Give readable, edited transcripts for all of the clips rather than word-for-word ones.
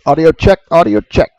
Audio check, audio check.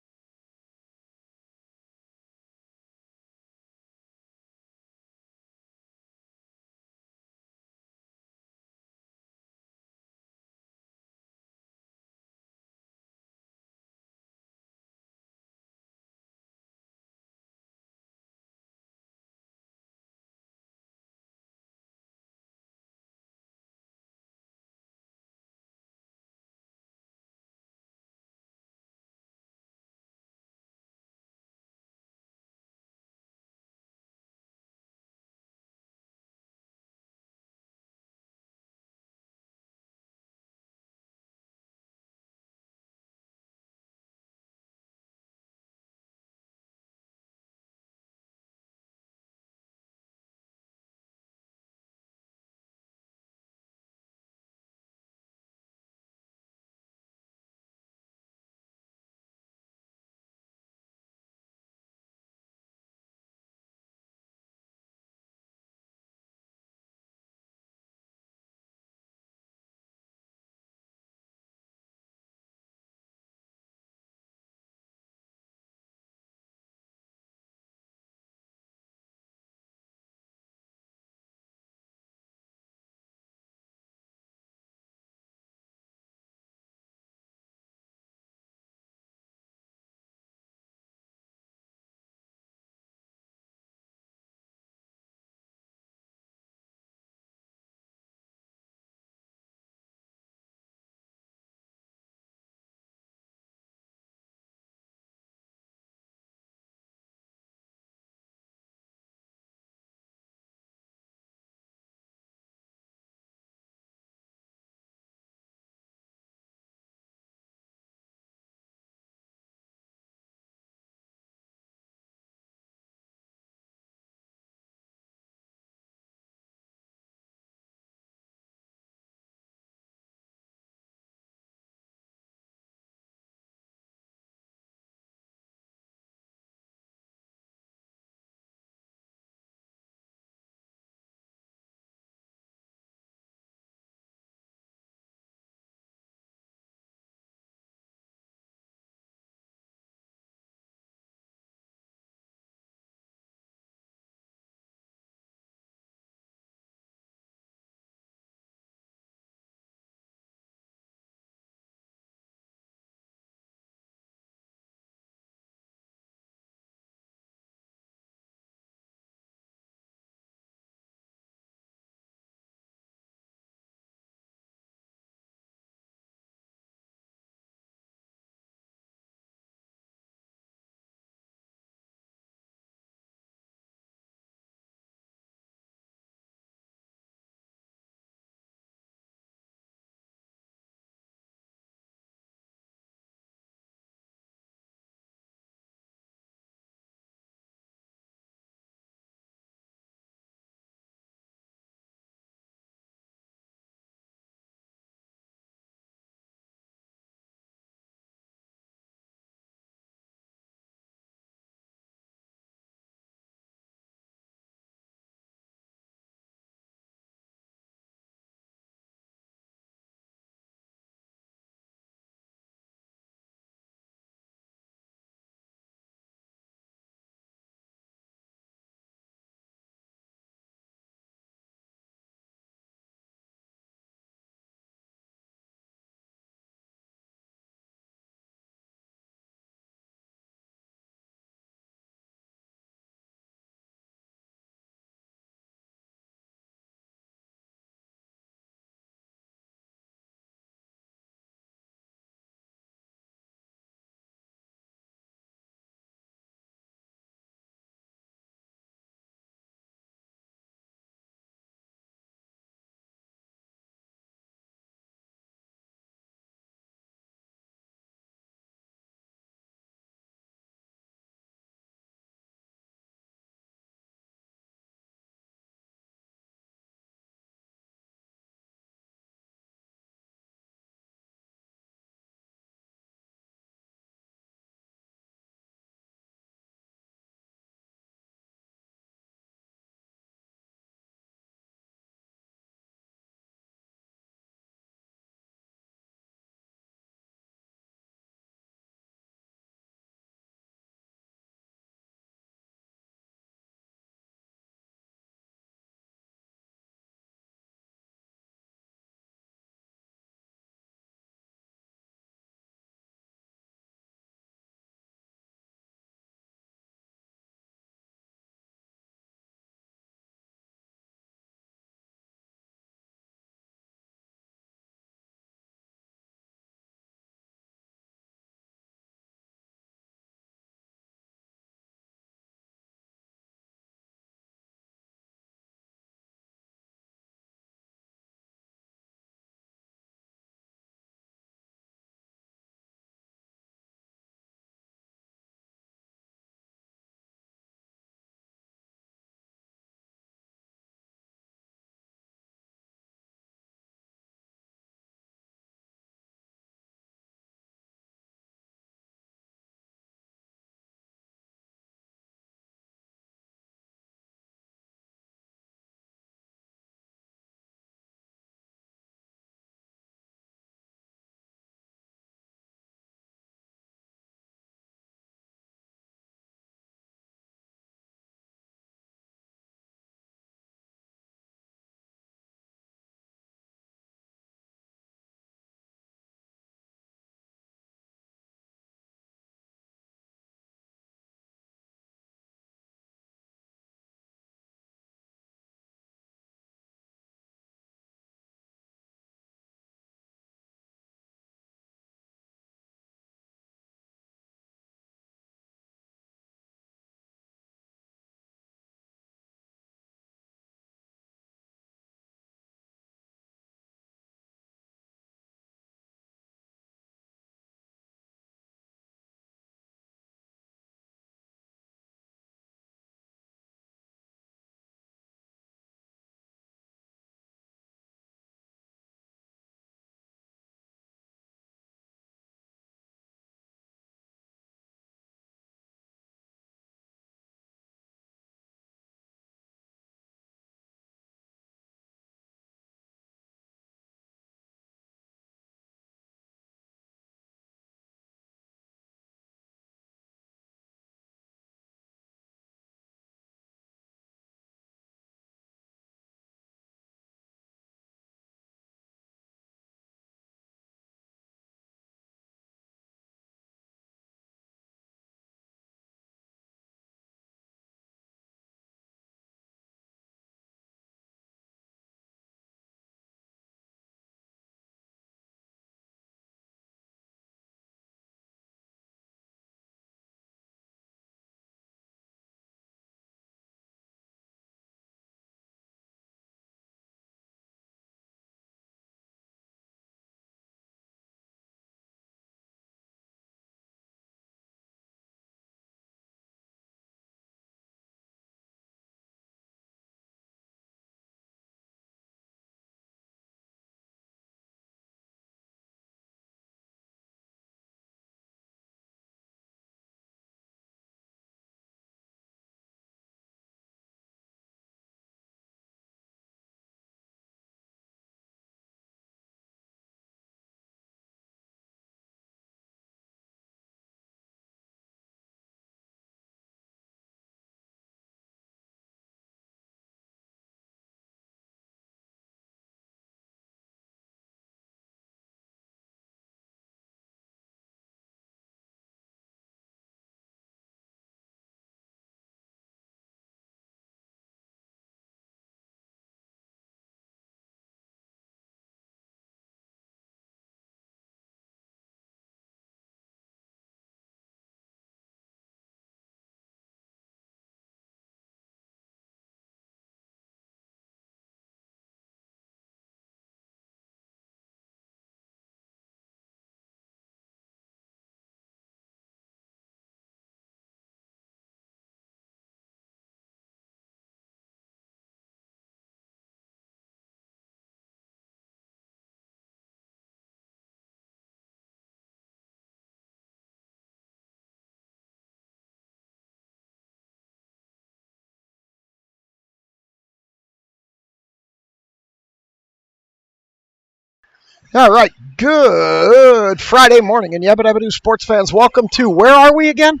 All right, good Friday morning, and Yabba Dabba Doo sports fans, welcome to, where are we again?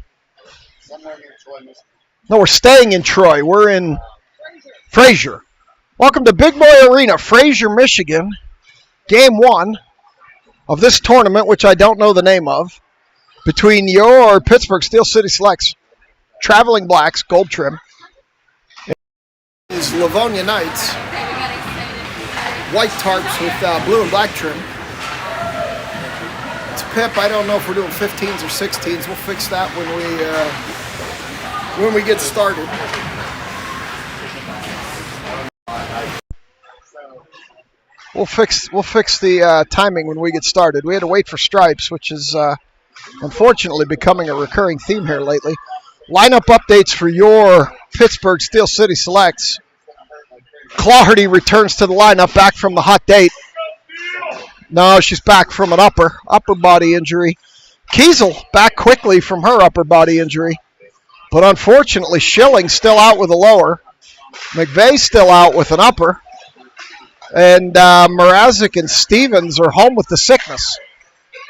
No, we're staying in Troy. We're in Fraser. Welcome to Big Boy Arena, Fraser, Michigan. Game one of this tournament, which I don't know the name of, between your Pittsburgh Steel City Selects, Traveling Blacks, gold trim, is Livonia Knights, white tarps with blue and black trim. It's Pip. I don't know if we're doing 15s or 16s. We'll fix that when we get started. We'll fix the timing when we get started. We had to wait for stripes, which is unfortunately becoming a recurring theme here lately. Lineup updates for your Pittsburgh Steel City Selects. Claherty returns to the lineup, back from the hot date. No, she's back from an upper body injury. Kiesel back quickly from her upper body injury. But unfortunately, Schilling still out with a lower. McVeigh still out with an upper. And Mrazek and Stevens are home with the sickness.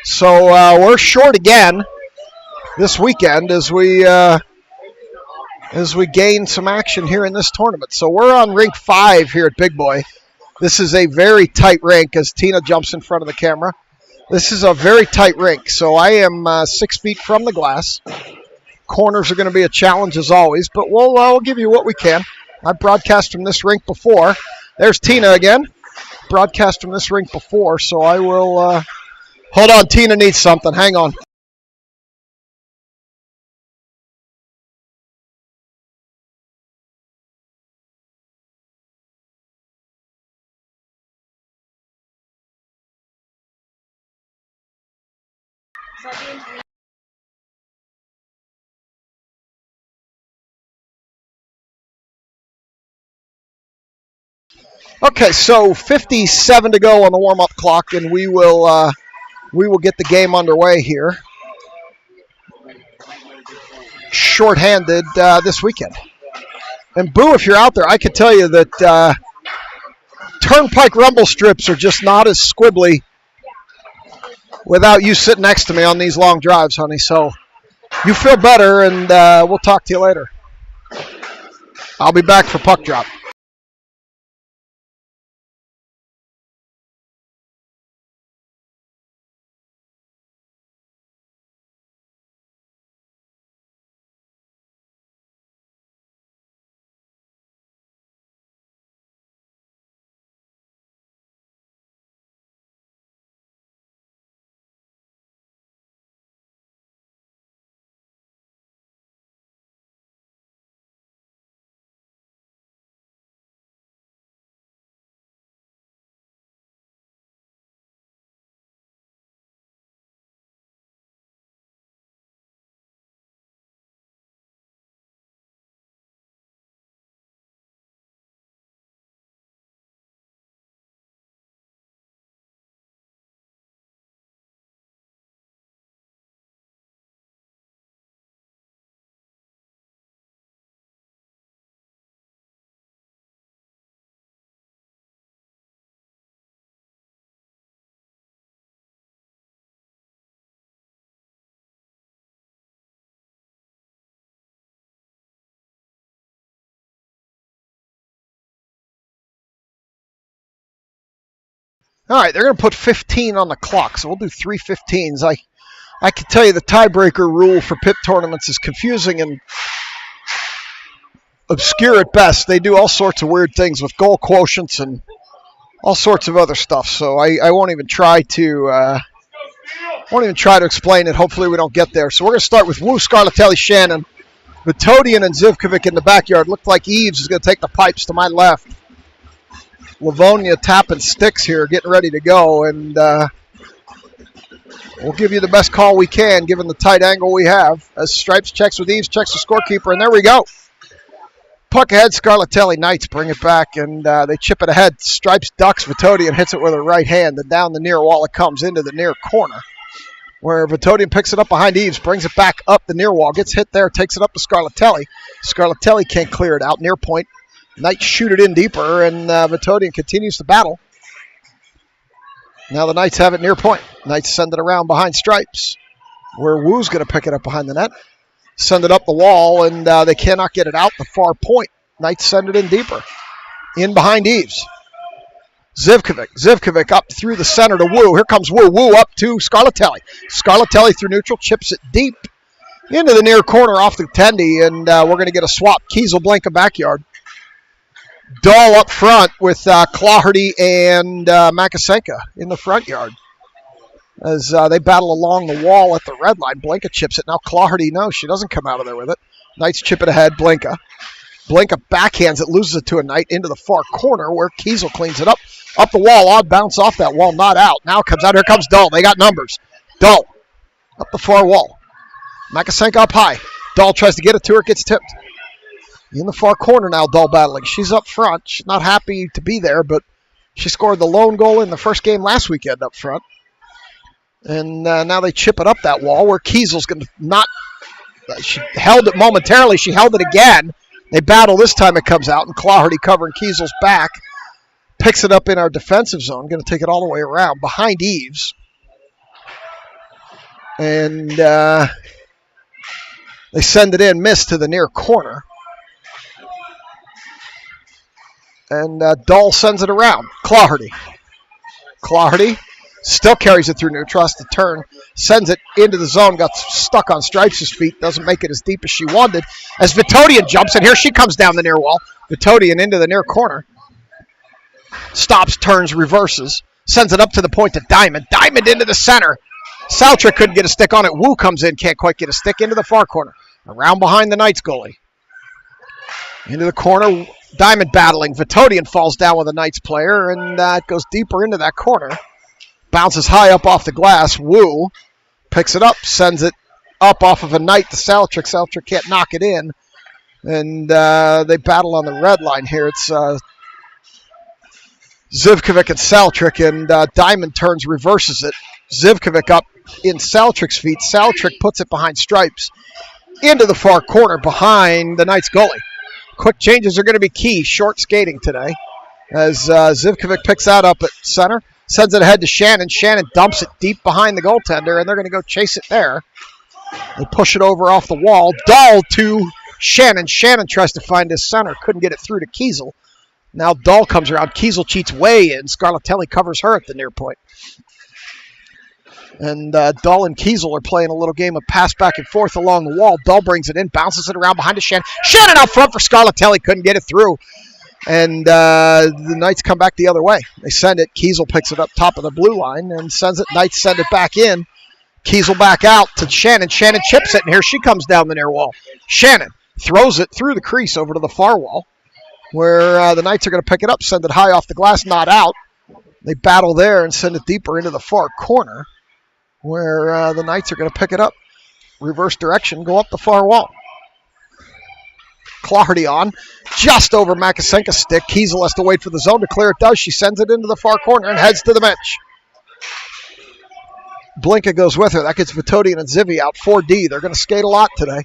So we're short again this weekend as we gain some action here in this tournament. So we're on rink 5 here at Big Boy. This is a very tight rink as Tina jumps in front of the camera. This is a very tight rink. So I am 6 feet from the glass. Corners are going to be a challenge as always, but we'll give you what we can. I've broadcast from this rink before. There's Tina again. Broadcast from this rink before, so I will... hold on, Tina needs something. Hang on. Okay, so 57 to go on the warm-up clock, and we will get the game underway here. Shorthanded this weekend. And Boo, if you're out there, I could tell you that Turnpike rumble strips are just not as squibbly without you sitting next to me on these long drives, honey. So you feel better, and we'll talk to you later. I'll be back for puck drop. All right, they're going to put 15 on the clock, so we'll do 3 15s. I can tell you the tiebreaker rule for pit tournaments is confusing and obscure at best. They do all sorts of weird things with goal quotients and all sorts of other stuff. So I won't even try to explain it. Hopefully we don't get there. So we're going to start with Wu, Scarlatelli, Shannon, Vitodian, and Zivkovic in the backyard. Looked like Eves is going to take the pipes to my left. Livonia tapping sticks here, getting ready to go, and we'll give you the best call we can given the tight angle we have. As Stripes checks with Eves, checks the scorekeeper, and there we go. Puck ahead, Scarlatelli. Knights bring it back, and they chip it ahead. Stripes ducks Vitodian, hits it with her right hand, and down the near wall it comes into the near corner, where Vitodian picks it up behind Eves, brings it back up the near wall, gets hit there, takes it up to Scarlatelli. Scarlatelli can't clear it out, near point. Knights shoot it in deeper, and Vitodian continues to battle. Now the Knights have it near point. Knights send it around behind stripes, where Woo's going to pick it up behind the net. Send it up the wall, and they cannot get it out the far point. Knights send it in deeper. In behind Eves. Zivkovic up through the center to Woo. Here comes Woo. Woo up to Scarlatelli. Scarlatelli through neutral, chips it deep into the near corner off the tendy, and we're going to get a swap. Kiesel, Blanka backyard. Dahl up front with Claherty and Makasenka in the front yard. As they battle along the wall at the red line, Blanka chips it. Now Claherty, no, she doesn't come out of there with it. Knights chip it ahead, Blanka. Blanka backhands it, loses it to a Knight into the far corner where Kiesel cleans it up. Up the wall, odd bounce off that wall, not out. Now comes out, here comes Dahl. They got numbers. Dahl up the far wall. Makasenka up high. Dahl tries to get it to her, gets tipped. In the far corner now, Dahl battling. She's up front. She's not happy to be there, but she scored the lone goal in the first game last weekend up front. And now they chip it up that wall where Kiesel's going to not... she held it momentarily. She held it again. They battle. This time it comes out, and Claherty covering Kiesel's back. Picks it up in our defensive zone. Going to take it all the way around behind Eves. And they send it in, miss to the near corner. And Dahl sends it around. Claherty still carries it through neutral, has to turn, sends it into the zone, got stuck on Stripes' feet, doesn't make it as deep as she wanted. As Vitodian jumps, and here she comes down the near wall. Vitodian into the near corner. Stops, turns, reverses, sends it up to the point to Diamond. Diamond into the center. Saltrick couldn't get a stick on it. Wu comes in, can't quite get a stick into the far corner. Around behind the Knights goalie. Into the corner, Diamond battling. Vitodian falls down with a Knights player, and it goes deeper into that corner. Bounces high up off the glass. Wu picks it up, sends it up off of a Knight to Saltrick. Saltrick can't knock it in. And they battle on the red line here. It's Zivkovic and Saltrick, and Diamond turns, reverses it. Zivkovic up in Saltrick's feet. Saltrick puts it behind Stripes. Into the far corner behind the Knights goalie. Quick changes are going to be key. Short skating today. As Zivkovic picks that up at center. Sends it ahead to Shannon. Shannon dumps it deep behind the goaltender, and they're going to go chase it there. They push it over off the wall. Dahl to Shannon. Shannon tries to find his center. Couldn't get it through to Kiesel. Now Dahl comes around. Kiesel cheats way in. Scarlatelli covers her at the near point. And Dahl and Kiesel are playing a little game of pass back and forth along the wall. Dahl brings it in, bounces it around behind to Shannon. Shannon out front for Scarlatelli. Couldn't get it through. And the Knights come back the other way. They send it. Kiesel picks it up top of the blue line and sends it. Knights send it back in. Kiesel back out to Shannon. Shannon chips it, and here she comes down the near wall. Shannon throws it through the crease over to the far wall, where the Knights are going to pick it up, send it high off the glass, not out. They battle there and send it deeper into the far corner, where the Knights are going to pick it up. Reverse direction, go up the far wall. Claherty on, just over Makasenka's stick. Kiesel has to wait for the zone to clear. It does. She sends it into the far corner and heads to the bench. Blinka goes with her. That gets Vitodian and Zivy out 4D. They're going to skate a lot today.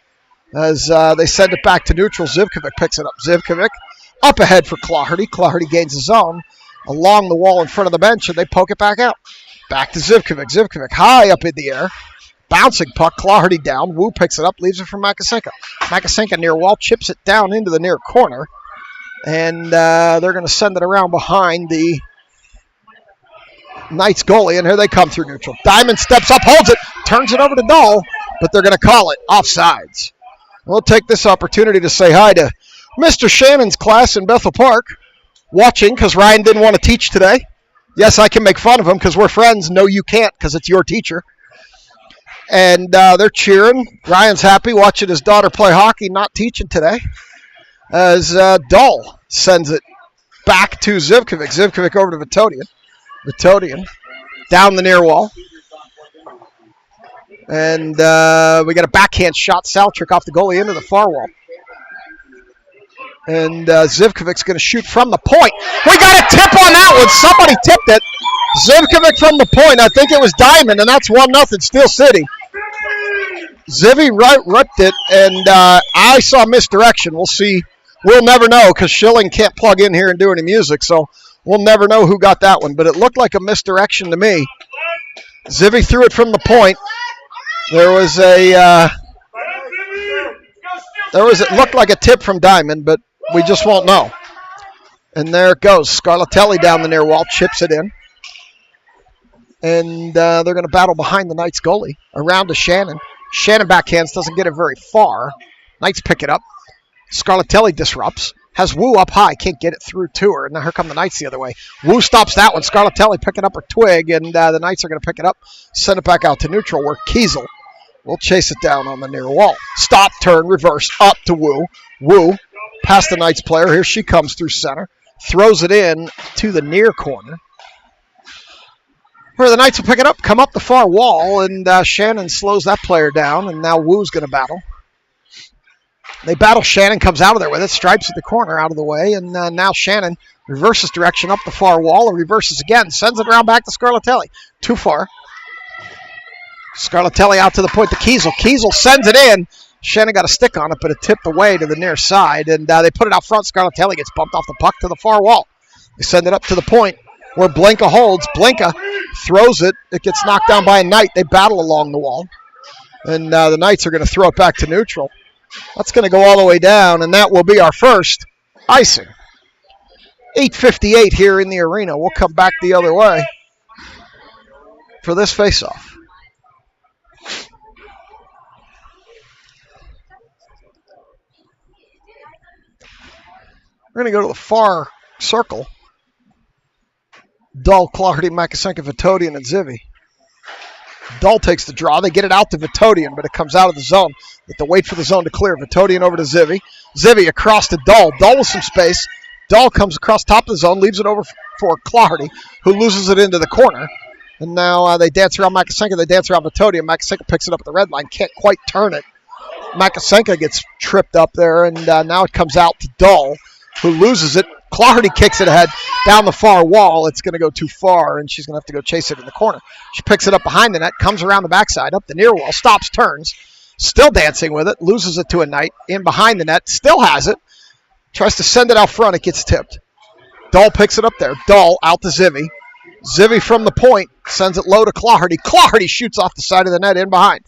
As they send it back to neutral, Zivkovic picks it up. Zivkovic up ahead for Claherty. Claherty gains the zone along the wall in front of the bench, and they poke it back out. Back to Zivkovic. Zivkovic high up in the air. Bouncing puck. Claherty down. Wu picks it up, leaves it for Makasenka. Makasenka near wall, chips it down into the near corner. And they're going to send it around behind the Knights goalie, and here they come through neutral. Diamond steps up, holds it, turns it over to Dahl, but they're going to call it offsides. We'll take this opportunity to say hi to Mr. Shannon's class in Bethel Park, watching because Ryan didn't want to teach today. Yes, I can make fun of him because we're friends. No, you can't because it's your teacher. And they're cheering. Ryan's happy watching his daughter play hockey, not teaching today. As Dahl sends it back to Zivkovic. Zivkovic over to Vitodian. Vitodian down the near wall. And we got a backhand shot. Saltrick off the goalie into the far wall. And Zivkovic's going to shoot from the point. We got a tip on that one. Somebody tipped it. Zivkovic from the point. I think it was Diamond, and that's 1-0 Steel City. Zivy ripped it, and I saw misdirection. We'll see. We'll never know because Schilling can't plug in here and do any music. So We'll never know who got that one, but it looked like a misdirection to me. Zivy threw it from the point. It looked like a tip from Diamond, but we just won't know. And there it goes. Scarlatelli down the near wall, chips it in. And they're going to battle behind the Knights goalie. Around to Shannon. Shannon backhands, doesn't get it very far. Knights pick it up. Scarlatelli disrupts. Has Wu up high, can't get it through to her. And now here come the Knights the other way. Wu stops that one. Scarlatelli picking up her twig, and the Knights are going to pick it up, send it back out to neutral, where Kiesel will chase it down on the near wall. Stop, turn, reverse, up to Wu. Wu, past the Knights player. Here she comes through center. Throws it in to the near corner, where the Knights will pick it up, come up the far wall, and Shannon slows that player down, and now Wu's going to battle. They battle. Shannon comes out of there with it. Stripes at the corner out of the way. And now Shannon reverses direction up the far wall and reverses again. Sends it around back to Scarlatelli. Too far. Scarlatelli out to the point to Kiesel. Kiesel sends it in. Shannon got a stick on it, but it tipped away to the near side. And they put it out front. Scarlatelli gets bumped off the puck to the far wall. They send it up to the point where Blinka holds. Blinka throws it. It gets knocked down by a Knight. They battle along the wall. And the Knights are going to throw it back to neutral. That's going to go all the way down, and that will be our first icing. 8:58 here in the arena. We'll come back the other way for this faceoff. We're going to go to the far circle. Dull, Clardy, Makasenka, Vitodian, and Zivy. Dull takes the draw. They get it out to Vitodian, but it comes out of the zone. They have to wait for the zone to clear. Vitodian over to Zivy. Zivy across to Dull. Dull with some space. Dull comes across top of the zone, leaves it over for Clardy, who loses it into the corner. And now they dance around Makasenka. They dance around Vitodian. Makasenka picks it up at the red line. Can't quite turn it. Makasenka gets tripped up there, and now it comes out to Dull, who loses it. Clardy kicks it ahead down the far wall. It's going to go too far, and she's going to have to go chase it in the corner. She picks it up behind the net, comes around the backside, up the near wall, stops, turns, still dancing with it, loses it to a Knight, in behind the net, still has it, tries to send it out front, it gets tipped. Dull picks it up there. Dull out to Zivy. Zivy from the point, sends it low to Clardy. Clardy shoots off the side of the net, in behind.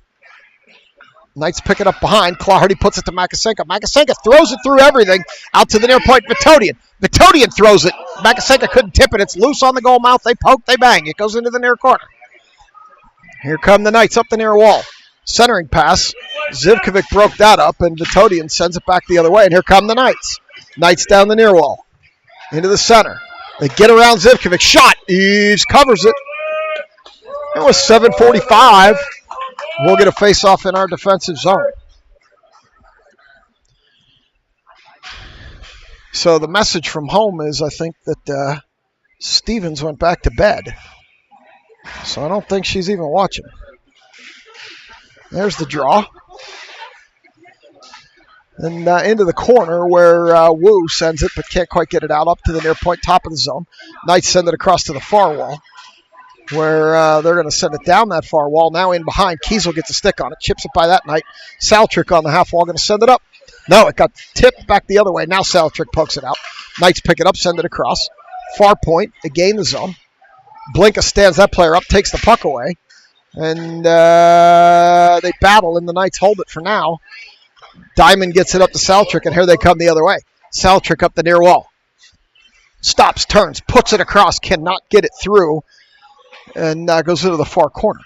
Knights pick it up behind. Clardy puts it to Makasenka. Makasenka throws it through everything out to the near point. Vitodian. Vitodian throws it. Makasenka couldn't tip it. It's loose on the goal mouth. They poke, they bang. It goes into the near corner. Here come the Knights up the near wall. Centering pass. Zivkovic broke that up, and Vitodian sends it back the other way. And here come the Knights. Knights down the near wall. Into the center. They get around Zivkovic. Shot. Eves covers it. It was 7:45. We'll get a face-off in our defensive zone. So the message from home is, I think, that Stevens went back to bed. So I don't think she's even watching. There's the draw. And into the corner where Wu sends it, but can't quite get it out. Up to the near point, top of the zone. Knights send it across to the far wall, where they're going to send it down that far wall. Now in behind, Kiesel gets a stick on it, chips it by that Knight. Saltrick on the half wall, going to send it up. No, it got tipped back the other way. Now Saltrick pokes it out. Knights pick it up, send it across. Far point, they gain the zone. Blinka stands that player up, takes the puck away. And they battle, and the Knights hold it for now. Diamond gets it up to Saltrick, and here they come the other way. Saltrick up the near wall. Stops, turns, puts it across, cannot get it through. And goes into the far corner,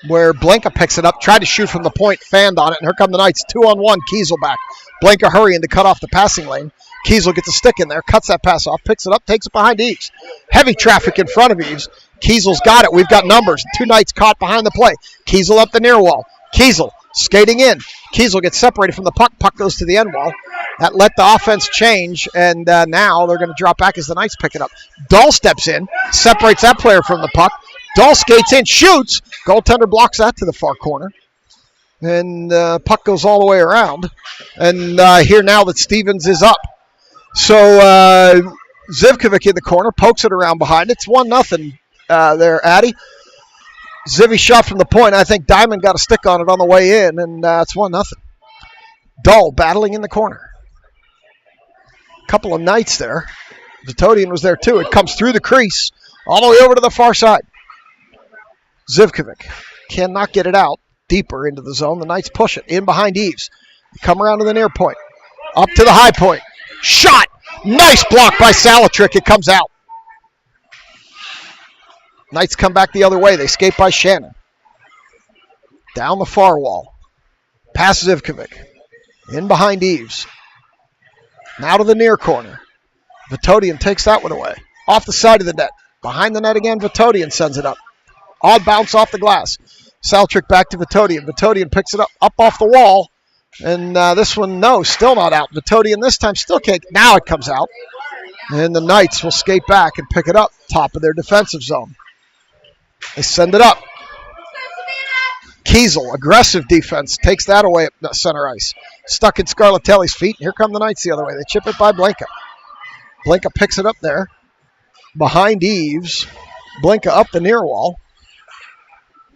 where Blinka picks it up, tried to shoot from the point, fanned on it, and here come the Knights. 2-on-1, Kiesel back. Blinka hurrying to cut off the passing lane. Kiesel gets a stick in there, cuts that pass off, picks it up, takes it behind Eves. Heavy traffic in front of Eves. Kiesel's got it. We've got numbers. Two Knights caught behind the play. Kiesel up the near wall. Kiesel skating in. Kiesel gets separated from the puck. Puck goes to the end wall. That let the offense change, and now they're going to drop back as the Knights pick it up. Dull steps in, separates that player from the puck. Dull skates in, shoots. Goaltender blocks that to the far corner. And puck goes all the way around. And here now that Stevens is up. So Zivkovic in the corner, pokes it around behind. It's 1-0 there, Addy. Zivy shot from the point. I think Diamond got a stick on it on the way in, and it's 1-0. Dull battling in the corner. Couple of Knights there. Vitodian was there too. It comes through the crease, all the way over to the far side. Zivkovic cannot get it out deeper into the zone. The Knights push it in behind Eves. Come around to the near point. Up to the high point. Shot! Nice block by Salatrick. It comes out. Knights come back the other way. They skate by Shannon. Down the far wall. Past Zivkovic. In behind Eves. Now to the near corner. Vitodian takes that one away. Off the side of the net. Behind the net again, Vitodian sends it up. Odd bounce off the glass. Saltrick back to Vitodian. Vitodian picks it up off the wall. And this one, no, still not out. Vitodian this time still can't. Now it comes out. And the Knights will skate back and pick it up. Top of their defensive zone. They send it up. Kiesel, aggressive defense, takes that away at center ice. Stuck in Scarlatelli's feet. Here come the Knights the other way. They chip it by Blinka. Blinka picks it up there. Behind Eves. Blinka up the near wall.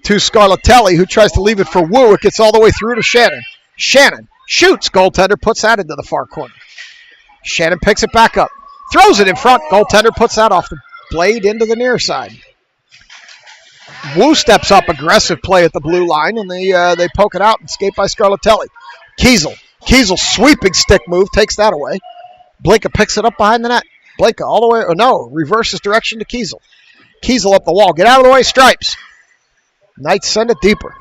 To Scarlatelli, who tries to leave it for Wu. It gets all the way through to Shannon. Shannon shoots. Goaltender puts that into the far corner. Shannon picks it back up. Throws it in front. Goaltender puts that off the blade into the near side. Wu steps up, aggressive play at the blue line, and they poke it out and skate by Scarlatelli. Kiesel sweeping stick move, takes that away. Blinka picks it up behind the net. Blinka all the way, reverses direction to Kiesel. Kiesel up the wall, get out of the way, Stripes. Knights send it deeper.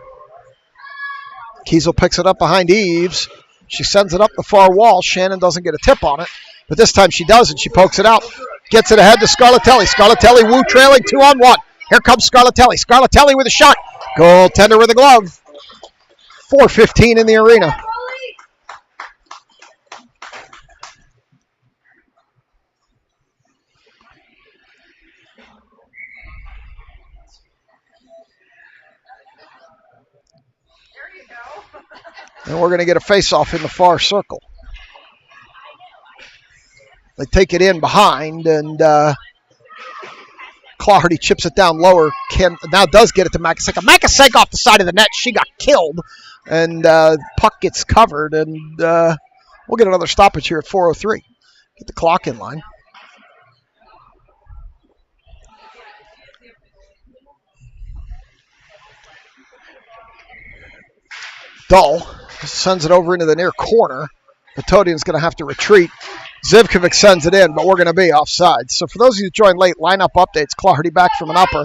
Kiesel picks it up behind Eves. She sends it up the far wall. Shannon doesn't get a tip on it, but this time she does, and she pokes it out. Gets it ahead to Scarlatelli. Scarlatelli, Wu trailing 2-on-1. Here comes Scarlatelli. Scarlatelli with a shot. Goaltender with a glove. 4:15 in the arena. And we're going to get a face-off in the far circle. They take it in behind, and Clardy chips it down lower. Now does get it to Makasenka. Makasenka off the side of the net. She got killed, and puck gets covered, and we'll get another stoppage here at 4:03. Get the clock in line. Dull sends it over into the near corner. Vitodian's going to have to retreat. Zivkovic sends it in, but we're going to be offside. So for those of you who joined late, lineup updates. Clardy back from an upper.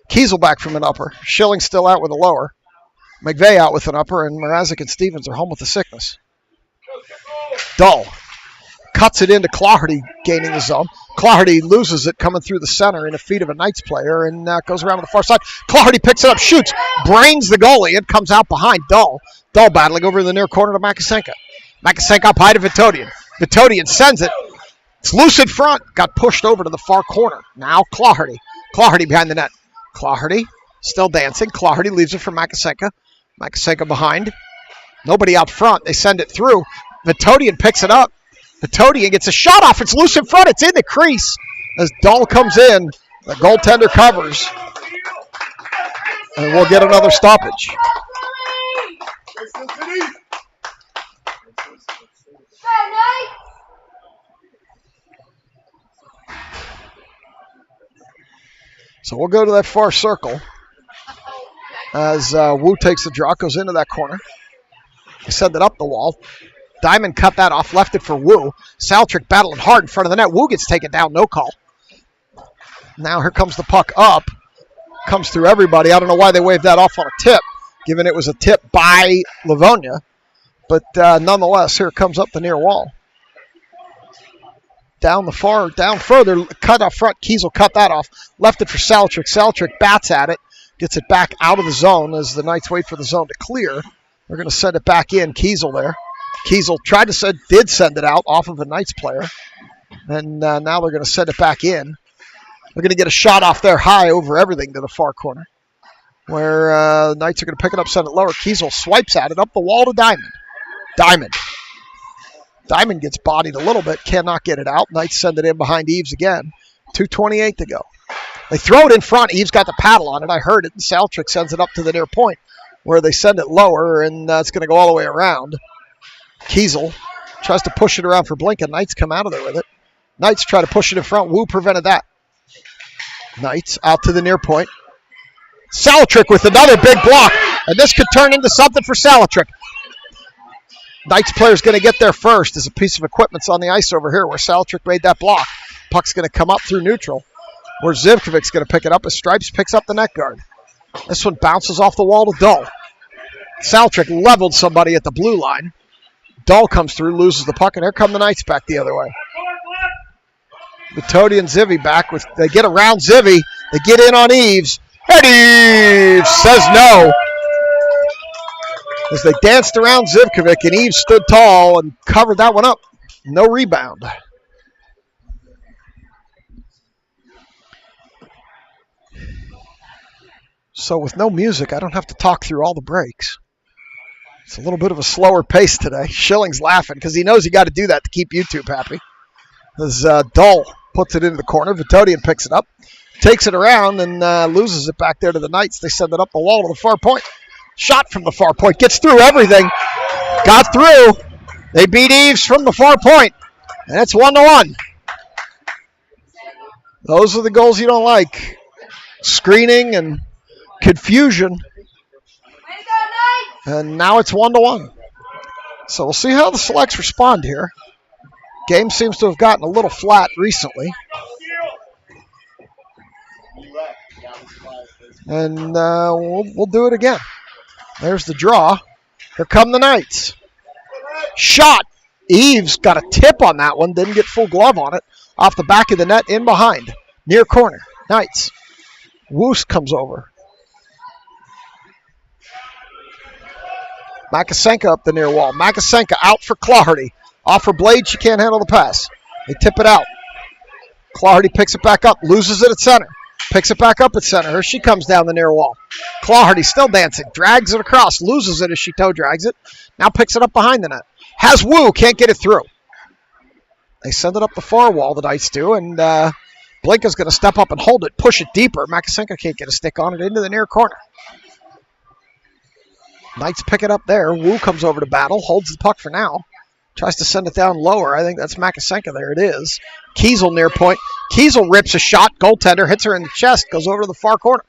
Kiesel back from an upper. Schilling still out with a lower. McVeigh out with an upper, and Mrazek and Stevens are home with a sickness. Dull cuts it into Clardy, gaining the zone. Clardy loses it coming through the center in the feet of a Knights player, and goes around to the far side. Clardy picks it up, shoots, brains the goalie. It comes out behind Dull. Dull battling over in the near corner to Makasenka. Makasenka up high to Vitodian. Vitodian sends it. It's loose in front. Got pushed over to the far corner. Now Clardy. Clardy behind the net. Clardy still dancing. Clardy leaves it for Makasenka. Makasenka behind. Nobody out front. They send it through. Vitodian picks it up. Vitodian gets a shot off. It's loose in front. It's in the crease. As Dull comes in, the goaltender covers. And we'll get another stoppage. So we'll go to that far circle as Wu takes the draw, goes into that corner. They send it up the wall. Diamond cut that off, left it for Wu. Saltrick battling hard in front of the net. Wu gets taken down, no call. Now here comes the puck up. Comes through everybody. I don't know why they waved that off on a tip, given it was a tip by Livonia. But nonetheless, here it comes up the near wall. Down further, cut up front. Kiesel cut that off. Left it for Saltrick. Saltrick bats at it. Gets it back out of the zone as the Knights wait for the zone to clear. They're going to send it back in. Kiesel there. Kiesel did send it out off of a Knights player. And now they're going to send it back in. They're going to get a shot off there high over everything to the far corner, where the Knights are going to pick it up, send it lower. Kiesel swipes at it up the wall to Diamond. Diamond gets bodied a little bit, cannot get it out. Knights send it in behind Eves again. 2:28 to go. They throw it in front. Eves got the paddle on it. I heard it. And Saltrick sends it up to the near point, where they send it lower, and it's going to go all the way around. Kiesel tries to push it around for Blinka. Knights come out of there with it. Knights try to push it in front. Wu prevented that. Knights out to the near point. Salatrick with another big block, and this could turn into something for Salatrick. Knights player's going to get there first as a piece of equipment's on the ice over here where Salatrick made that block. Puck's going to come up through neutral where Zivkovic's going to pick it up as Stripes picks up the net guard. This one bounces off the wall to Dull. Salatrick leveled somebody at the blue line. Dull comes through, loses the puck, and here come the Knights back the other way. Metodi and Zivy back. They get around Zivy. They get in on Eves. And Eves says no. As they danced around Zivkovic, and Eves stood tall and covered that one up. No rebound. So with no music, I don't have to talk through all the breaks. It's a little bit of a slower pace today. Schilling's laughing because he knows he got to do that to keep YouTube happy. As Dull puts it into the corner, Vitodian picks it up, takes it around, and loses it back there to the Knights. They send it up the wall to the far point. Shot from the far point, gets through everything. Got through. They beat Eves from the far point, and it's 1-1. Those are the goals you don't like. Screening and confusion. And now it's 1-1. So we'll see how the Selects respond here. Game seems to have gotten a little flat recently. And we'll do it again. There's the draw. Here come the Knights. Shot. Eves got a tip on that one. Didn't get full glove on it. Off the back of the net, in behind. Near corner. Knights. Woos comes over. Makasenka up the near wall. Makasenka out for Claherty. Off her blade, she can't handle the pass. They tip it out. Claherty picks it back up, loses it at center. Picks it back up at center. Here she comes down the near wall. Claherty still dancing, drags it across, loses it as she toe drags it. Now picks it up behind the net. Has Wu, can't get it through. They send it up the far wall, the Knights do, and Blinka's going to step up and hold it, push it deeper. Makasenka can't get a stick on it into the near corner. Knights pick it up there. Wu comes over to battle, holds the puck for now. Tries to send it down lower. I think that's Makasenka. There it is. Kiesel near point. Kiesel rips a shot. Goaltender hits her in the chest. Goes over to the far corner.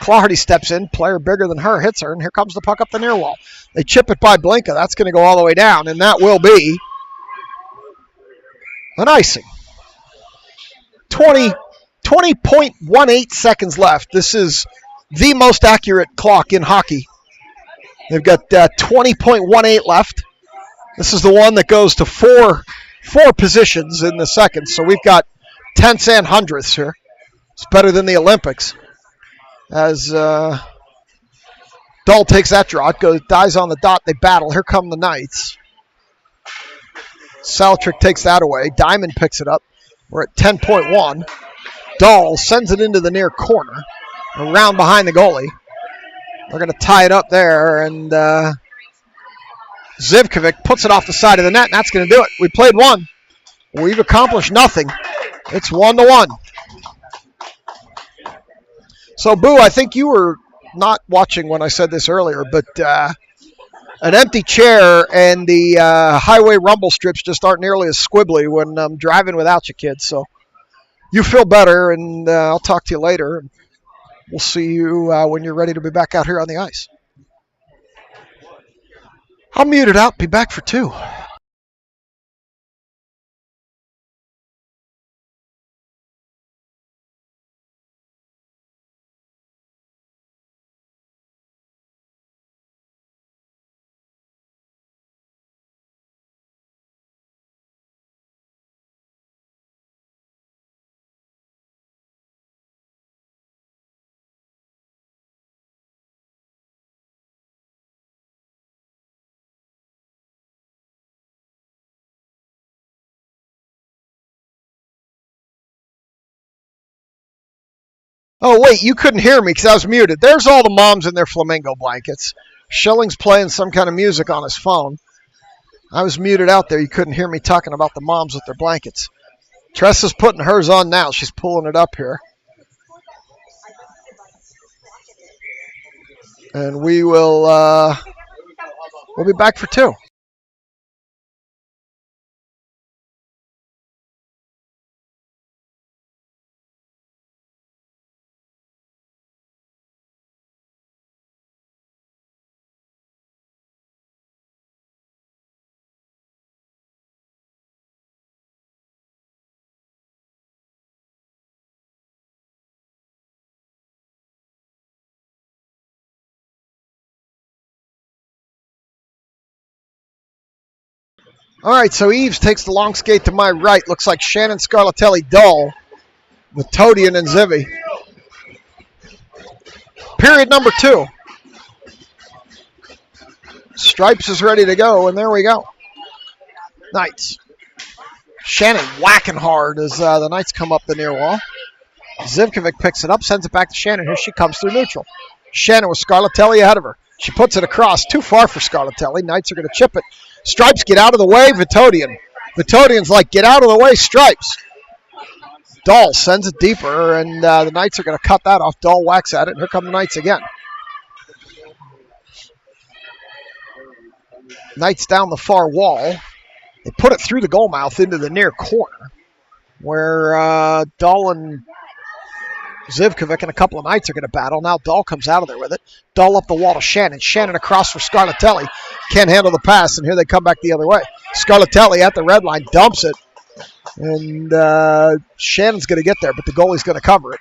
Claherty steps in. Player bigger than her hits her. And here comes the puck up the near wall. They chip it by Blinka. That's going to go all the way down. And that will be an icing. 20.18 seconds left. This is the most accurate clock in hockey. They've got 20.18 left. This is the one that goes to four positions in the seconds. So we've got tenths and hundredths here. It's better than the Olympics. As Dull takes that draw, it dies on the dot. They battle. Here come the Knights. Salatrick takes that away. Diamond picks it up. We're at 10.1. Dull sends it into the near corner, around behind the goalie. They're going to tie it up there, and Zivkovic puts it off the side of the net, and that's going to do it. We played one. We've accomplished nothing. It's 1-1. So, Boo, I think you were not watching when I said this earlier, but an empty chair and the highway rumble strips just aren't nearly as squibbly when I'm driving without you, kids. So you feel better, and I'll talk to you later. We'll see you when you're ready to be back out here on the ice. I'll mute it out. Be back for 2. Oh, wait, you couldn't hear me because I was muted. There's all the moms in their flamingo blankets. Schilling's playing some kind of music on his phone. I was muted out there. You couldn't hear me talking about the moms with their blankets. Tressa's putting hers on now. She's pulling it up here. And we'll be back for 2. All right, so Eves takes the long skate to my right. Looks like Shannon, Scarlatelli, Dull, Vitodian, and Zivy. Period number 2. Stripes is ready to go, and there we go. Knights. Shannon whacking hard as the Knights come up the near wall. Zivkovic picks it up, sends it back to Shannon. Here she comes through neutral. Shannon with Scarlatelli ahead of her. She puts it across. Too far for Scarlatelli. Knights are going to chip it. Stripes, get out of the way. Vitodian. Vitodian's like, get out of the way, Stripes. Dahl sends it deeper, and the Knights are going to cut that off. Dahl whacks at it, and here come the Knights again. Knights down the far wall. They put it through the goal mouth into the near corner, where Dahl and Zivkovic and a couple of Knights are going to battle. Now Dahl comes out of there with it. Dahl up the wall to Shannon. Shannon across for Scarlatelli. Can't handle the pass, and here they come back the other way. Scarlatelli at the red line dumps it. And Shannon's going to get there, but the goalie's going to cover it.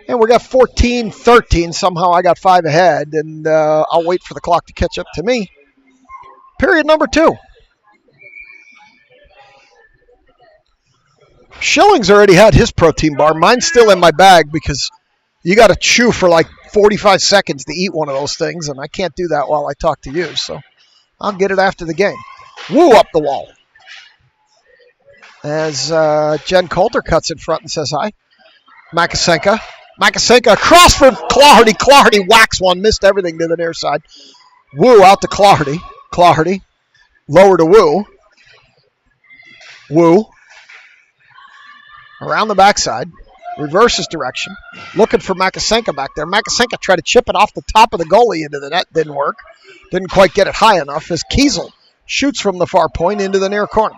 And we got 14-13. Somehow I got 5 ahead, and I'll wait for the clock to catch up to me. Period number 2. Schilling's already had his protein bar. Mine's still in my bag because you got to chew for like 45 seconds to eat one of those things, and I can't do that while I talk to you, so I'll get it after the game. Woo up the wall. As Jen Coulter cuts in front and says hi. Makasenka. Makasenka across for Claherty. Claherty whacks one, missed everything to the near side. Woo out to Claherty. Claherty. Lower to Woo. Woo. Around the backside. Reverses direction. Looking for Makasenka back there. Makasenka tried to chip it off the top of the goalie into the net. Didn't work. Didn't quite get it high enough as Kiesel shoots from the far point into the near corner.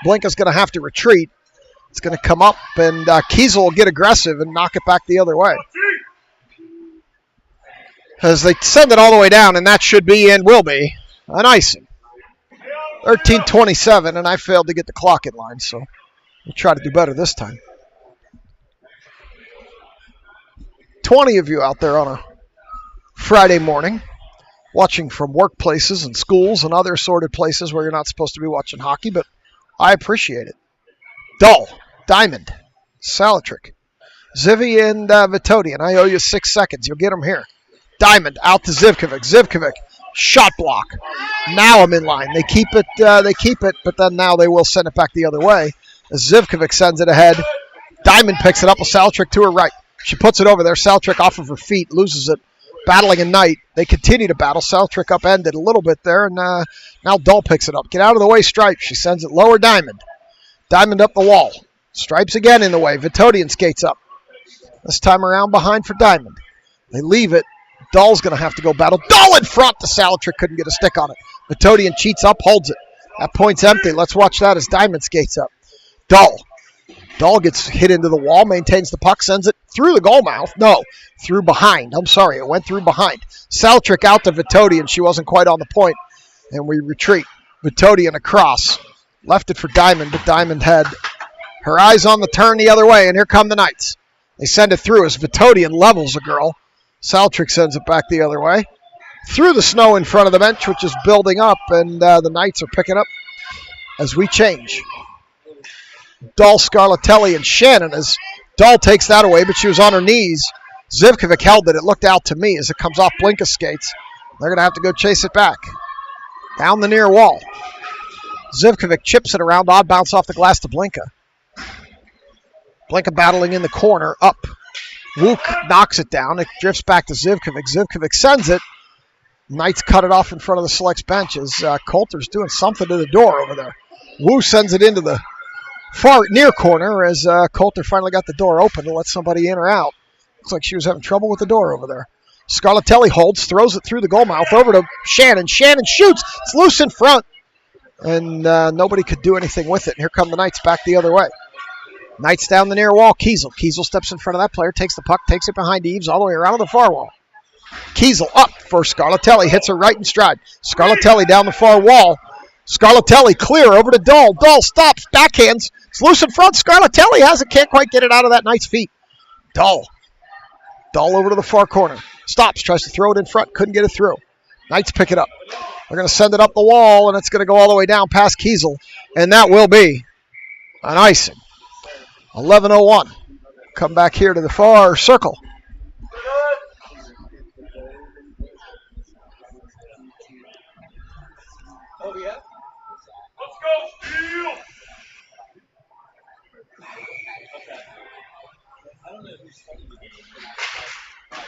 Blinka's going to have to retreat. It's going to come up, and Kiesel will get aggressive and knock it back the other way. As they send it all the way down, and that should be and will be an icing. 13:27, and I failed to get the clock in line, so we'll try to do better this time. 20 of you out there on a Friday morning watching from workplaces and schools and other assorted places where you're not supposed to be watching hockey, but I appreciate it. Dull, Diamond, Salatrick, Zivy, and Vitodian. I owe you 6 seconds. You'll get them here. Diamond out to Zivkovic. Zivkovic, shot block. Now I'm in line. They keep it, but then now they will send it back the other way. As Zivkovic sends it ahead. Diamond picks it up with Salatrick to her right. She puts it over there. Salatrick off of her feet, loses it. Battling a Knight. They continue to battle. Salatrick upended a little bit there, and now Dull picks it up. Get out of the way, Stripes. She sends it lower, Diamond. Diamond up the wall. Stripes again in the way. Vitodian skates up. This time around behind for Diamond. They leave it. Dull's going to have to go battle. Dull in front. The Salatrick couldn't get a stick on it. Vitodian cheats up, holds it. That point's empty. Let's watch that as Diamond skates up. Dull. Dull gets hit into the wall, maintains the puck, sends it through the goal mouth. No, through behind. I'm sorry, it went through behind. Salatrick out to Vitodian. She wasn't quite on the point, and we retreat. Vitodian across. Left it for Diamond, but Diamond had her eyes on the turn the other way, and here come the Knights. They send it through as Vitodian levels a girl. Salatrick sends it back the other way. Through the snow in front of the bench, which is building up, and the Knights are picking up as we change. Dull, Scarlatelli, and Shannon as Dull takes that away, but she was on her knees. Zivkovic held it. It looked out to me as it comes off Blinka's skates. They're going to have to go chase it back. Down the near wall. Zivkovic chips it around, odd bounce off the glass to Blinka. Blinka battling in the corner, up. Wook knocks it down. It drifts back to Zivkovic. Zivkovic sends it. Knights cut it off in front of the selects bench as Coulter's doing something to the door over there. Wu sends it into the far near corner as Coulter finally got the door open to let somebody in or out. Looks like she was having trouble with the door over there. Scarlatelli holds, throws it through the goal mouth over to Shannon. Shannon shoots. It's loose in front. And nobody could do anything with it. And here come the Knights back the other way. Knights down the near wall. Kiesel. Kiesel steps in front of that player, takes the puck, takes it behind Eves all the way around to the far wall. Kiesel up for Scarlatelli. Hits her right in stride. Scarlatelli down the far wall. Scarlatelli clear over to Dull. Dull stops, backhands. It's loose in front. Scarlatelli has it, can't quite get it out of that Knight's feet. Dull. Dull over to the far corner. Stops, tries to throw it in front, couldn't get it through. Knights pick it up. They're going to send it up the wall, and it's going to go all the way down past Kiesel, and that will be an icing. 11:01. Come back here to the far circle.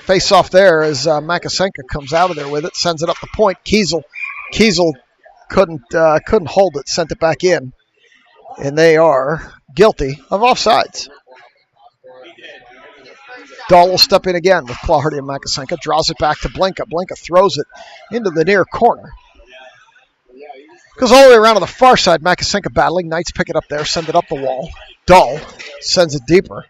Face off there as Makasenka comes out of there with it, sends it up the point. Kiesel couldn't hold it, sent it back in, and they are guilty of offsides. Dahl will step in again with Claherty and Makasenka, draws it back to Blinka. Blinka throws it into the near corner. Goes all the way around to the far side. Makasenka battling. Knights pick it up there, send it up the wall. Dahl sends it deeper.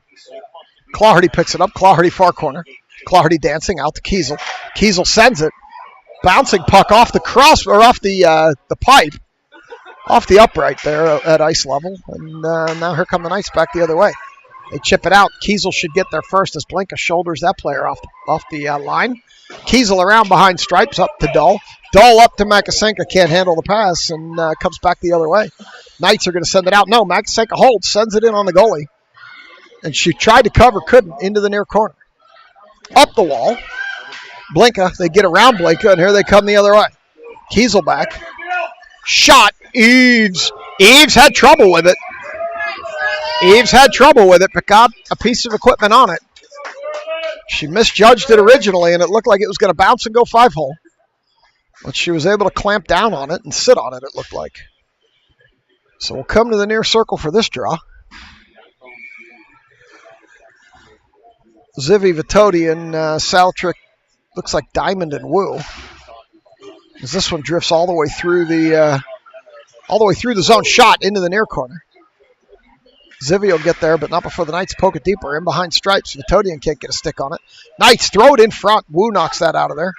Claherty picks it up. Claherty far corner. Claherty dancing out to Kiesel. Kiesel sends it. Bouncing puck off the cross, or off the pipe. Off the upright there at ice level. And now here come the Knights back the other way. They chip it out. Kiesel should get there first as Blinka shoulders that player off the line. Kiesel around behind stripes up to Dahl. Dahl up to Makasenka, can't handle the pass, and comes back the other way. Knights are going to send it out. No, Makasenka holds, sends it in on the goalie. And she tried to cover, couldn't, into the near corner. Up the wall. Blinka, they get around Blinka, and here they come the other way. Kiesel back. Shot. Eves had trouble with it. But got a piece of equipment on it. She misjudged it originally, and it looked like it was going to bounce and go 5-hole. But she was able to clamp down on it and sit on it, it looked like. So we'll come to the near circle for this draw. Zivi, Vitoti, and Saltrick, looks like Diamond and Wu. As this one drifts all the way through the zone, shot into the near corner. Zivi will get there, but not before the Knights poke it deeper. In behind stripes, Vitodian can't get a stick on it. Knights throw it in front. Wu knocks that out of there.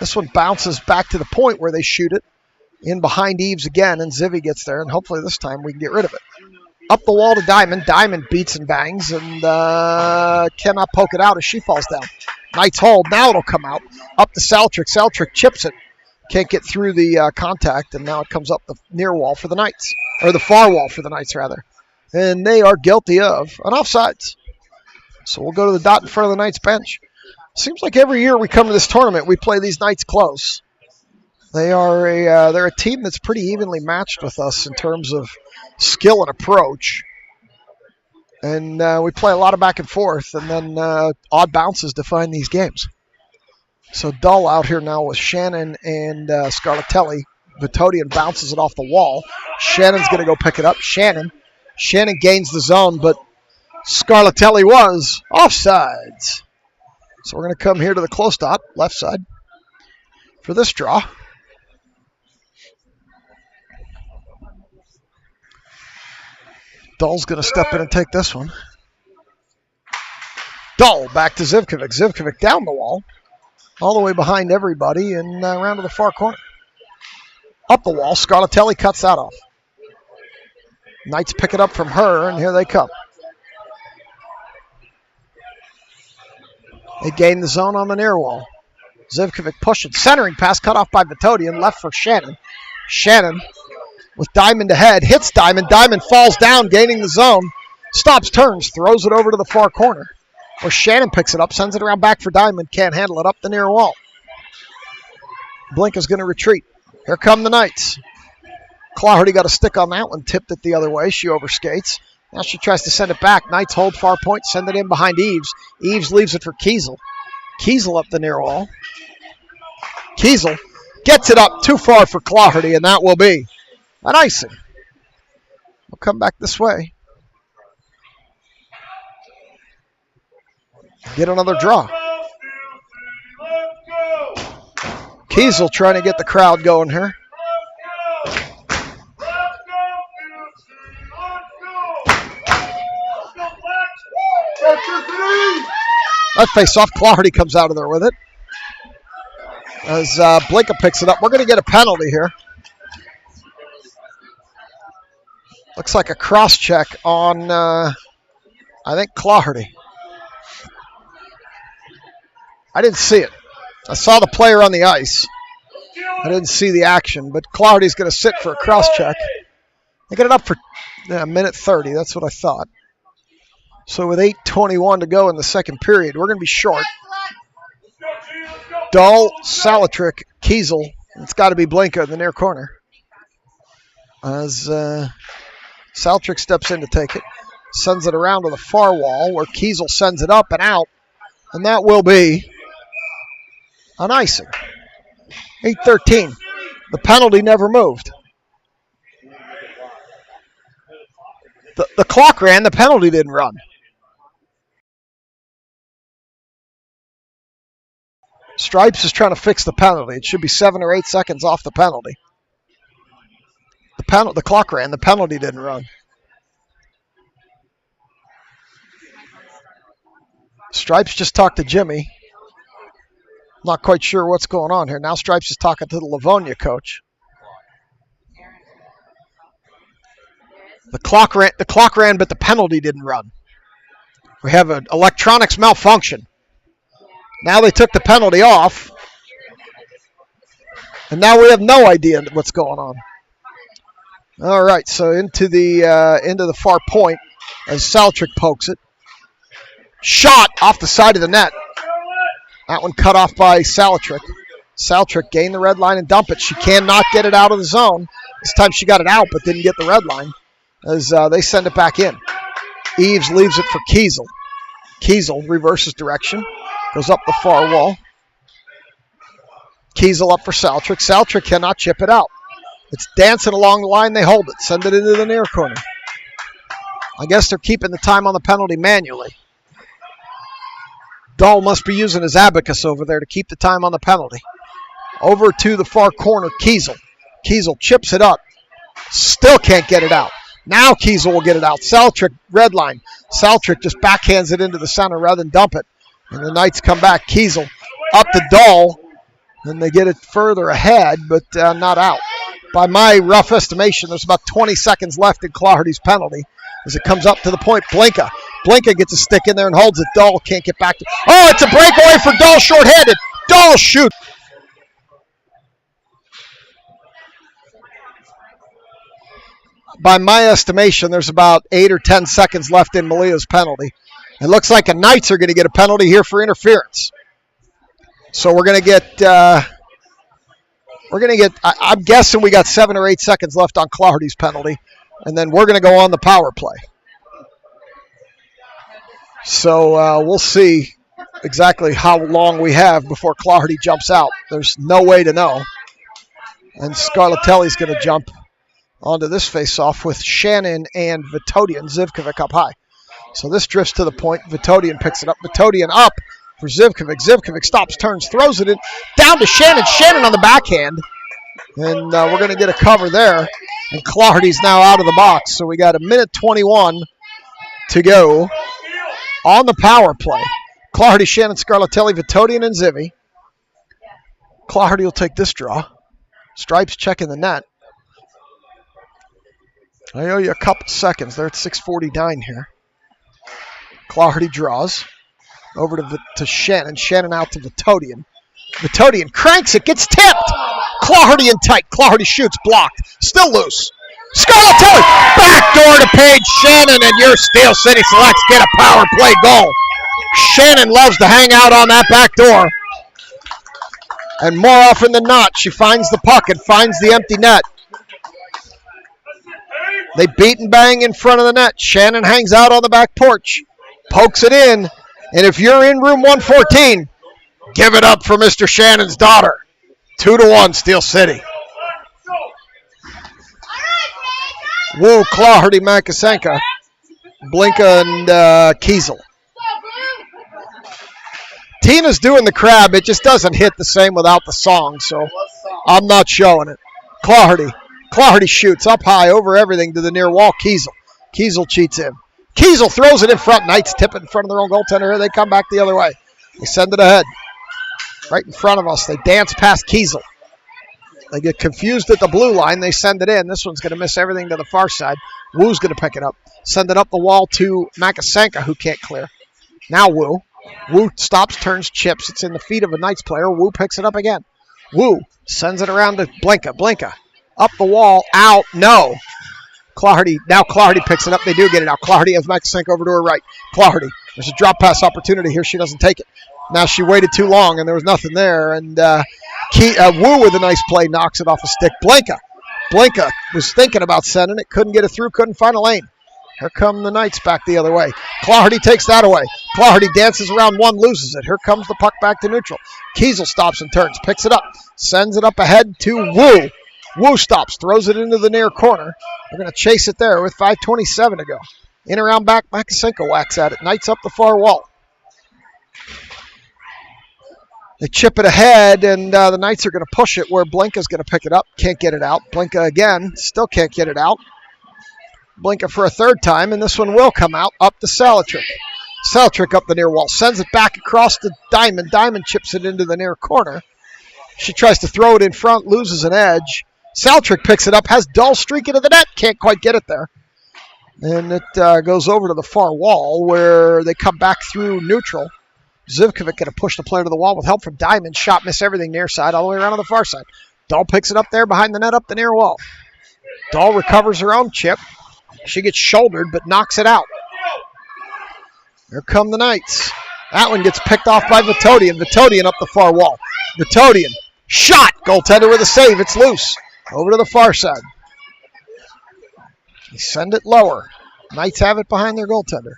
This one bounces back to the point where they shoot it. In behind Eves again, and Zivi gets there, and hopefully this time we can get rid of it. Up the wall to Diamond. Diamond beats and bangs, and cannot poke it out as she falls down. Knights hold. Now it'll come out. Up to Saltrick. Saltrick chips it. Can't get through the contact, and now it comes up the near wall for the Knights. Or the far wall for the Knights, rather. And they are guilty of an offsides. So we'll go to the dot in front of the Knights bench. Seems like every year we come to this tournament, we play these Knights close. They're a team that's pretty evenly matched with us in terms of skill and approach. And we play a lot of back and forth, and then odd bounces define these games. So Dahl out here now with Shannon and Scarlatelli. Vitodian bounces it off the wall. Shannon's going to go pick it up. Shannon gains the zone, but Scarlatelli was offsides. So we're going to come here to the close dot, left side, for this draw. Dahl's going to step in and take this one. Dahl back to Zivkovic. Zivkovic down the wall, all the way behind everybody, and around to the far corner. Up the wall, Scarlatelli cuts that off. Knights pick it up from her, and here they come. They gain the zone on the near wall. Zivkovic pushing, centering pass cut off by Vitodian, left for Shannon. Shannon with Diamond ahead, hits Diamond. Diamond falls down, gaining the zone. Stops, turns, throws it over to the far corner. Where Shannon picks it up, sends it around back for Diamond, can't handle it up the near wall. Blink is going to retreat. Here come the Knights. Claherty got a stick on that one, tipped it the other way. She overskates. Now she tries to send it back. Knights hold far point, send it in behind Eves. Eves leaves it for Kiesel. Kiesel up the near wall. Kiesel gets it up too far for Claherty, and that will be an icing. We'll come back this way. Get another draw. Kiesel trying to get the crowd going here. That face off. Claherty comes out of there with it. As Blinka picks it up. We're going to get a penalty here. Looks like a cross check on, I think, Claherty. I didn't see it. I saw the player on the ice. I didn't see the action, but Clardy's going to sit for a cross check. They get it up for a minute 30. That's what I thought. So with 8:21 to go in the second period, we're going to be short. Dahl, Salatrick, Kiesel. It's got to be Blinka in the near corner. As Salatrick steps in to take it. Sends it around to the far wall where Kiesel sends it up and out. And that will be an icing. 8:13. The penalty never moved. The clock ran, the penalty didn't run. Stripes is trying to fix the penalty. It should be 7 or 8 seconds off the penalty. The clock ran, the penalty didn't run. Stripes just talked to Jimmy. Not quite sure what's going on here. Now Stripes is talking to the Livonia coach. The clock ran, but the penalty didn't run. We have an electronics malfunction. Now they took the penalty off. And now we have no idea what's going on. All right, so into the far point as Saltrick pokes it. Shot off the side of the net. That one cut off by Salatrick. Salatrick gained the red line and dump it. She cannot get it out of the zone. This time she got it out but didn't get the red line as they send it back in. Eves leaves it for Kiesel. Kiesel reverses direction. Goes up the far wall. Kiesel up for Salatrick. Salatrick cannot chip it out. It's dancing along the line. They hold it. Send it into the near corner. I guess they're keeping the time on the penalty manually. Dahl must be using his abacus over there to keep the time on the penalty. Over to the far corner, Kiesel. Kiesel chips it up. Still can't get it out. Now Kiesel will get it out. Saltrick, red line. Saltrick just backhands it into the center rather than dump it. And the Knights come back. Kiesel up to Dahl. And they get it further ahead, but not out. By my rough estimation, there's about 20 seconds left in Clardy's penalty as it comes up to the point. Blinka gets a stick in there and holds it. Dahl can't get back to. Oh, it's a breakaway for Dahl, shorthanded. Dahl shoots. By my estimation, there's about 8 or 10 seconds left in Malia's penalty. It looks like the Knights are going to get a penalty here for interference. So we're going to get. I'm guessing we got 7 or 8 seconds left on Clardy's penalty, and then we're going to go on the power play. So we'll see exactly how long we have before Clardy jumps out. There's no way to know. And Scarlatelli's going to jump onto this face-off with Shannon and Vitodian. Zivkovic up high. So this drifts to the point. Vitodian picks it up. Vitodian up for Zivkovic. Zivkovic stops, turns, throws it in. Down to Shannon. Shannon on the backhand. And we're going to get a cover there. And Clardy's now out of the box. So we got 1:21 to go on the power play. Clardy, Shannon, Scarlatelli, Vitodian, and Zivy. Clardy will take this draw. Stripes checking the net. I owe you a couple seconds. They're at 6:49 here. Clardy draws. Over to Shannon. Shannon out to Vitodian. Vitodian cranks it. Gets tipped. Clardy in tight. Clardy shoots. Blocked. Still loose. Scarlatelli. Backdoor to Paige Shannon, and your Steel City Selects get a power play goal. Shannon loves to hang out on that back door. And more often than not, she finds the puck and finds the empty net. They beat and bang in front of the net. Shannon hangs out on the back porch. Pokes it in. And if you're in room 114, give it up for Mr. Shannon's daughter. 2-1, Steel City. Woo, Clardy, Makasenka, Blinka, and Kiesel. Tina's doing the crab. It just doesn't hit the same without the song, so I'm not showing it. Clardy shoots up high over everything to the near wall. Kiesel cheats in. Kiesel throws it in front. Knights tip it in front of their own goaltender. Here they come back the other way. They send it ahead. Right in front of us. They dance past Kiesel. They get confused at the blue line. They send it in. This one's going to miss everything to the far side. Woo's going to pick it up. Send it up the wall to Makasenka, who can't clear. Now Woo. Woo stops, turns, chips. It's in the feet of a Knights player. Woo picks it up again. Wu sends it around to Blinka. Blinka up the wall, out, no. Clardy picks it up. They do get it out. Clardy has Makasenko over to her right. Clardy, there's a drop pass opportunity here. She doesn't take it. Now she waited too long, and there was nothing there. And Wu with a nice play knocks it off a stick. Blinka was thinking about sending it. Couldn't get it through. Couldn't find a lane. Here come the Knights back the other way. Clardy takes that away. Clardy dances around one, loses it. Here comes the puck back to neutral. Kiesel stops and turns, picks it up, sends it up ahead to Wu. Wu stops, throws it into the near corner. They're going to chase it there with 5:27 to go. In around back, Makasenko whacks at it. Knights up the far wall. They chip it ahead, and the Knights are going to push it where Blinka's going to pick it up. Can't get it out. Blinka again, still can't get it out. Blinka for a third time, and this one will come out up to Salatrick. Salatrick up the near wall, sends it back across to Diamond. Diamond chips it into the near corner. She tries to throw it in front, loses an edge. Salatrick picks it up, has Dull streak into the net, can't quite get it there. And it goes over to the far wall where they come back through neutral. Zivkovic going to push the player to the wall with help from Diamond. Shot, miss everything near side, all the way around on the far side. Dull picks it up there behind the net, up the near wall. Dull recovers her own chip. She gets shouldered, but knocks it out. Here come the Knights. That one gets picked off by Vitodian. Vitodian up the far wall. Vitodian, shot! Goaltender with a save, it's loose. Over to the far side. They send it lower. Knights have it behind their goaltender.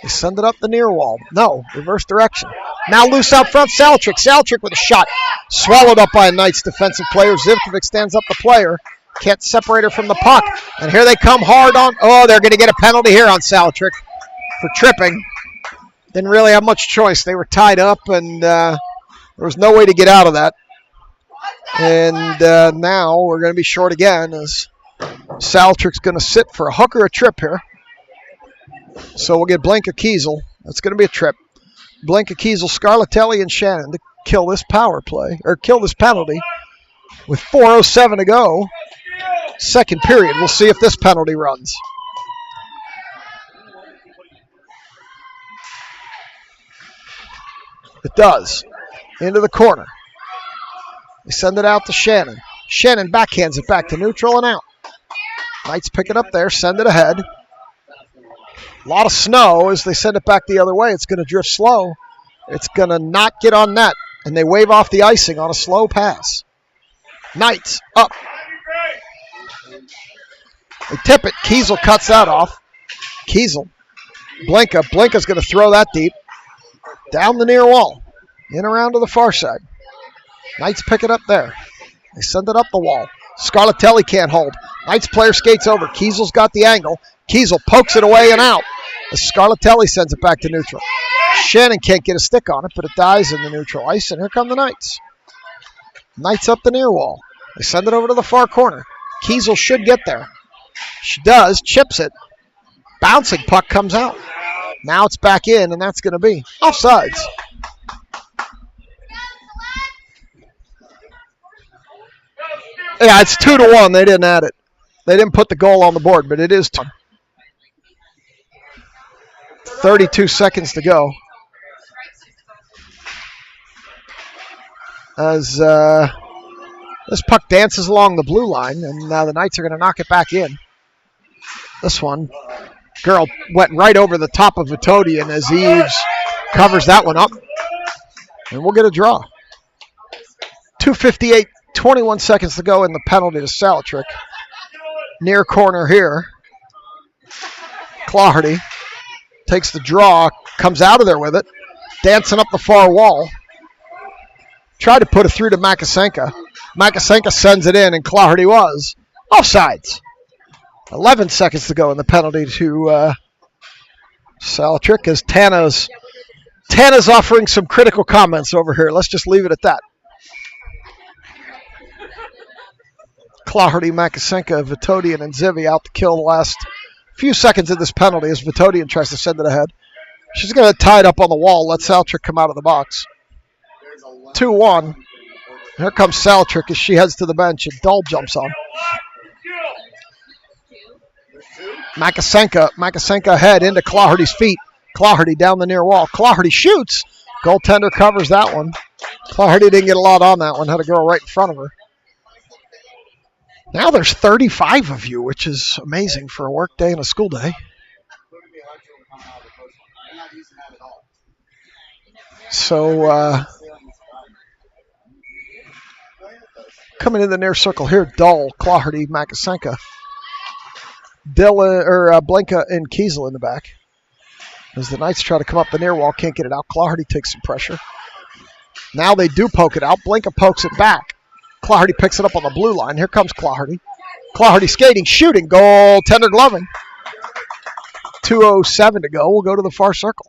They send it up the near wall. No, reverse direction. Now loose out front, Salatrick. Salatrick with a shot. Swallowed up by a Knights defensive player. Zivkovic stands up the player. Can't separate her from the puck. And here they come hard on. Oh, they're going to get a penalty here on Salatrick for tripping. Didn't really have much choice. They were tied up, and there was no way to get out of that. And now we're going to be short again as Salatrick's going to sit for a hook or a trip here. So we'll get Blinka Kiesel. That's going to be a trip. Blinka Kiesel, Scarlatelli, and Shannon to kill this power play, or kill this penalty with 4:07 to go. Second period. We'll see if this penalty runs. It does. Into the corner. They send it out to Shannon. Shannon backhands it back to neutral and out. Knights pick it up there, send it ahead. A lot of snow as they send it back the other way. It's going to drift slow. It's going to not get on net, and they wave off the icing on a slow pass. Knights up. They tip it. Kiesel cuts that off. Kiesel. Blinka. Blinka's going to throw that deep. Down the near wall. In around to the far side. Knights pick it up there. They send it up the wall. Scarlatelli can't hold. Knights player skates over. Kiesel's got the angle. Kiesel pokes it away and out. As Scarlatelli sends it back to neutral. Shannon can't get a stick on it, but it dies in the neutral ice, and here come the Knights. Knights up the near wall. They send it over to the far corner. Kiesel should get there. She does, chips it. Bouncing puck comes out. Now it's back in, and that's going to be offsides. Yeah, it's 2-1. They didn't add it. They didn't put the goal on the board, but it is 32 seconds to go. As this puck dances along the blue line, and now the Knights are going to knock it back in. This one, girl went right over the top of Vitodian as Eves covers that one up. And we'll get a draw. 2:58, 21 seconds to go in the penalty to Salatrick. Near corner here. Clardy takes the draw, comes out of there with it, dancing up the far wall. Tried to put it through to Makasenko. Makasenko sends it in, and Clardy was offsides. 11 seconds to go in the penalty to Salatrick as Tana's offering some critical comments over here. Let's just leave it at that. Clardy, Makasenko, Vitodian, and Zivi out to kill the last few seconds of this penalty as Vitodian tries to send it ahead. She's going to tie it up on the wall, let Salatrick come out of the box. 2-1. Here comes Salatrick as she heads to the bench, and Dull jumps on. Makasenko ahead into Clardy's feet. Clardy down the near wall. Clardy shoots. Goaltender covers that one. Clarity didn't get a lot on that one. Had a girl right in front of her. Now there's 35 of you, which is amazing for a work day and a school day. So coming in the near circle here, Dull, Claherty, Makasenka, Blinka, and Kiesel in the back. As the Knights try to come up the near wall, can't get it out. Claherty takes some pressure. Now they do poke it out. Blinka pokes it back. Claherty picks it up on the blue line. Here comes Claherty. Claherty skating, shooting, goaltender gloving. 2:07 to go. We'll go to the far circle.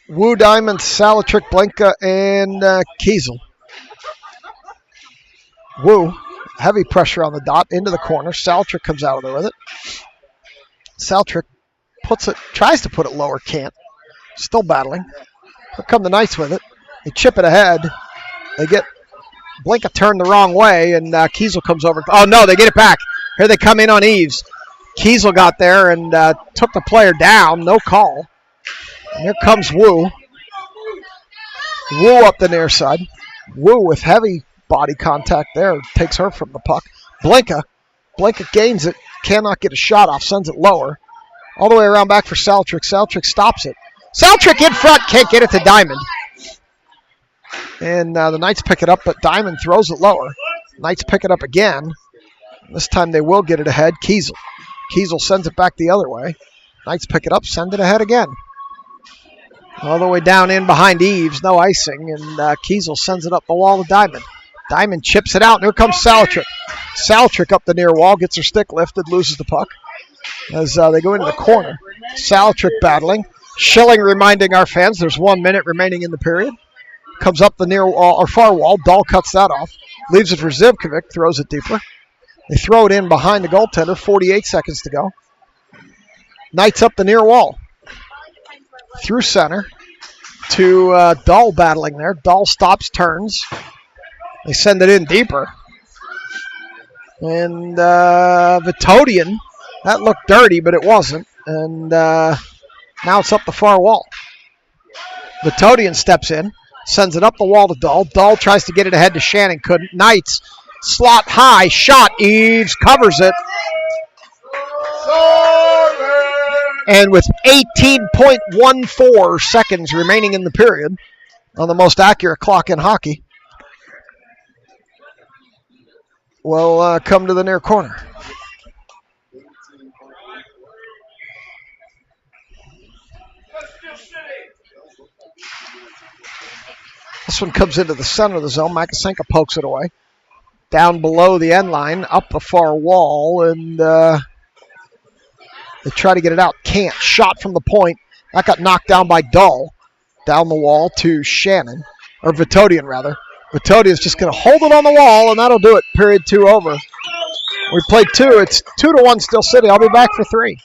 Wu, Diamond, Salatrick, Blinka, and Kiesel. Wu, heavy pressure on the dot, into the corner. Salatrick comes out of there with it. Salatrick tries to put it lower, can't. Still battling. Here come the Knights with it. They chip it ahead. They get Blinka turned the wrong way, and Kiesel comes over. Oh, no, they get it back. Here they come in on Eves. Kiesel got there and took the player down. No call. And here comes Wu. Wu up the near side. Wu with heavy body contact there. Takes her from the puck. Blinka gains it. Cannot get a shot off. Sends it lower. All the way around back for Salatrick. Salatrick stops it. Salatrick in front. Can't get it to Diamond. And the Knights pick it up, but Diamond throws it lower. Knights pick it up again. This time they will get it ahead. Kiesel. Kiesel sends it back the other way. Knights pick it up, send it ahead again. All the way down in behind Eves, no icing, and Kiesel sends it up the wall to Diamond. Diamond chips it out, and here comes Salatrick. Salatrick up the near wall, gets her stick lifted, loses the puck. As they go into the corner. Salatrick battling. Schilling reminding our fans there's 1 minute remaining in the period. Comes up the near wall, or far wall. Dahl cuts that off. Leaves it for Zivkovic, throws it deeper. They throw it in behind the goaltender, 48 seconds to go. Knights up the near wall. Through center to Dahl battling there. Dahl stops, turns. They send it in deeper. And Vitodian, that looked dirty, but it wasn't. And now it's up the far wall. Vitodian steps in, sends it up the wall to Dahl. Dahl tries to get it ahead to Shannon, couldn't. Knights, slot high, shot. Eves covers it. And with 18.14 seconds remaining in the period, on the most accurate clock in hockey, we'll come to the near corner. This one comes into the center of the zone. Makasenka pokes it away. Down below the end line, up the far wall, and they try to get it out. Can't. Shot from the point. That got knocked down by Dahl. Down the wall to Shannon. Or Vitodian, rather. Vitodian's just going to hold it on the wall, and that'll do it. Period 2 over. We played 2. It's 2-1 Still City. I'll be back for 3.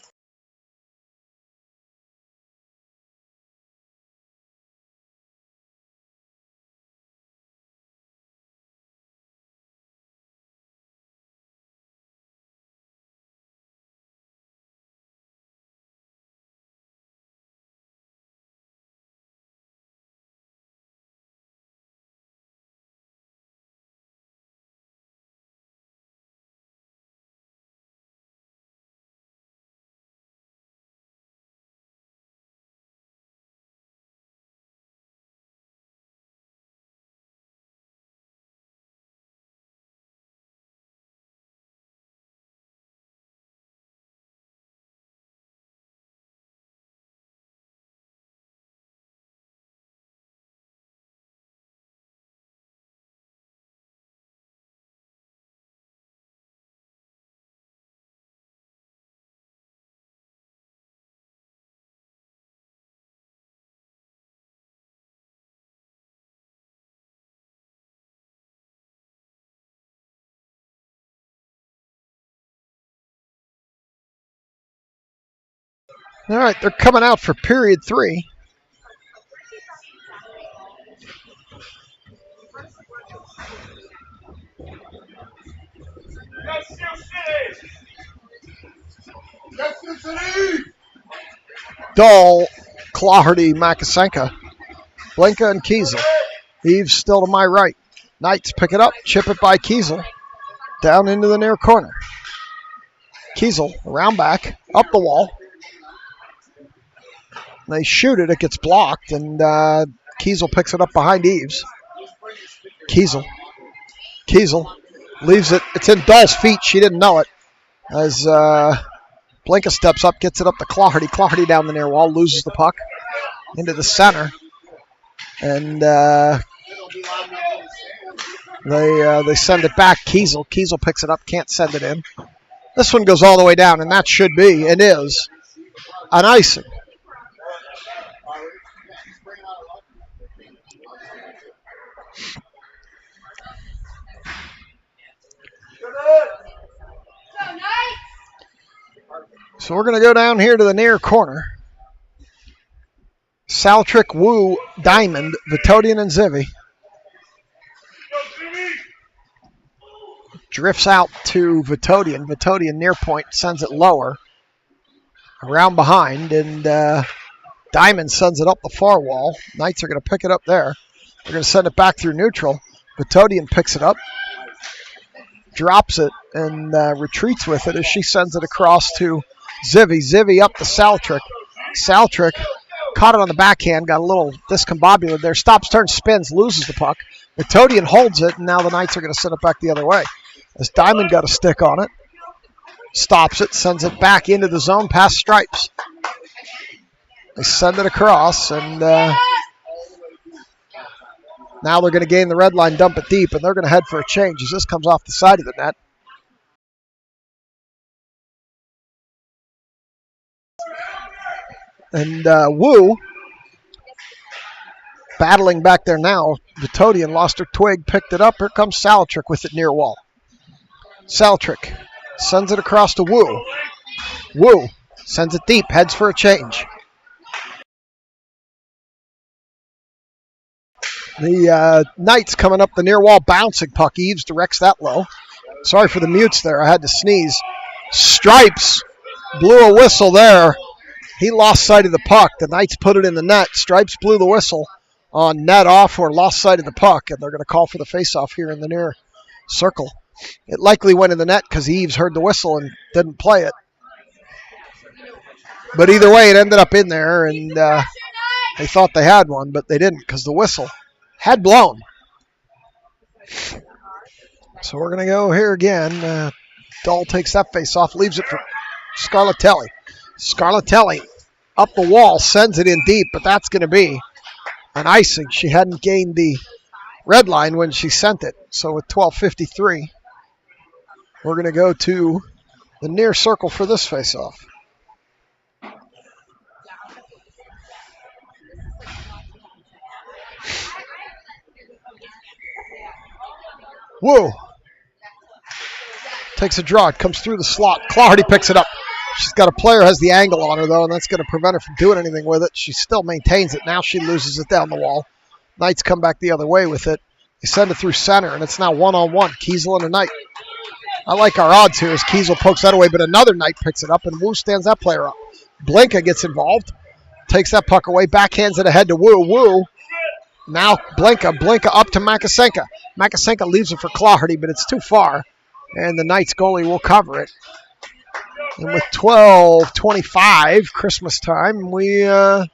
All right, they're coming out for period 3. Dahl, Claherty, Makasenka, Blinka, and Kiesel. Eves still to my right. Knights pick it up, chip it by Kiesel, down into the near corner. Kiesel, around back, up the wall. They shoot it, it gets blocked, and Kiesel picks it up behind Eves. Kiesel leaves it. It's in Dahl's feet. She didn't know it. As Blinka steps up, gets it up to Claherty. Claherty down the near wall, loses the puck into the center. And they send it back. Kiesel picks it up, can't send it in. This one goes all the way down, and that should be, and is, an icing. So we're going to go down here to the near corner. Saltrick, Wu, Diamond, Vitodian, and Zivi. Drifts out to Vitodian. Vitodian near point sends it lower. Around behind, and Diamond sends it up the far wall. Knights are going to pick it up there. They're going to send it back through neutral. Vitodian picks it up. Drops it and retreats with it as she sends it across to Zivi. Zivi up to Saltrick. Saltrick caught it on the backhand, got a little discombobulated there. Stops, turns, spins, loses the puck. Vitodian holds it, and now the Knights are going to send it back the other way. As Diamond got a stick on it. Stops it, sends it back into the zone past Stripes. They send it across, and now they're going to gain the red line, dump it deep, and they're going to head for a change as this comes off the side of the net. And Wu battling back there now. Vitodian lost her twig, picked it up. Here comes Saltrick with it near wall. Saltrick sends it across to Wu. Wu sends it deep, heads for a change. The Knights coming up the near wall, bouncing puck. Eves directs that low. Sorry for the mutes there. I had to sneeze. Stripes blew a whistle there. He lost sight of the puck. The Knights put it in the net. Stripes blew the whistle on net off or lost sight of the puck, and they're going to call for the faceoff here in the near circle. It likely went in the net because Eves heard the whistle and didn't play it. But either way, it ended up in there, and they thought they had one, but they didn't because the whistle had blown. So we're going to go here again. Dahl takes that faceoff, leaves it for Scarlatelli. Scarlatelli up the wall, sends it in deep, but that's going to be an icing. She hadn't gained the red line when she sent it. So with 12:53, we're going to go to the near circle for this faceoff. Wu takes a draw. It comes through the slot. Claherty picks it up. She's got a player, has the angle on her, though, and that's going to prevent her from doing anything with it. She still maintains it. Now she loses it down the wall. Knights come back the other way with it. They send it through center, and it's now one-on-one. Kiesel and a Knight. I like our odds here as Kiesel pokes that away, but another Knight picks it up, and Wu stands that player up. Blinka gets involved, takes that puck away, backhands it ahead to Wu. Wu, now Blinka up to Makasenka. Makasenka leaves it for Claherty, but it's too far, and the Knights goalie will cover it. And with 12:25, Christmas time, we'll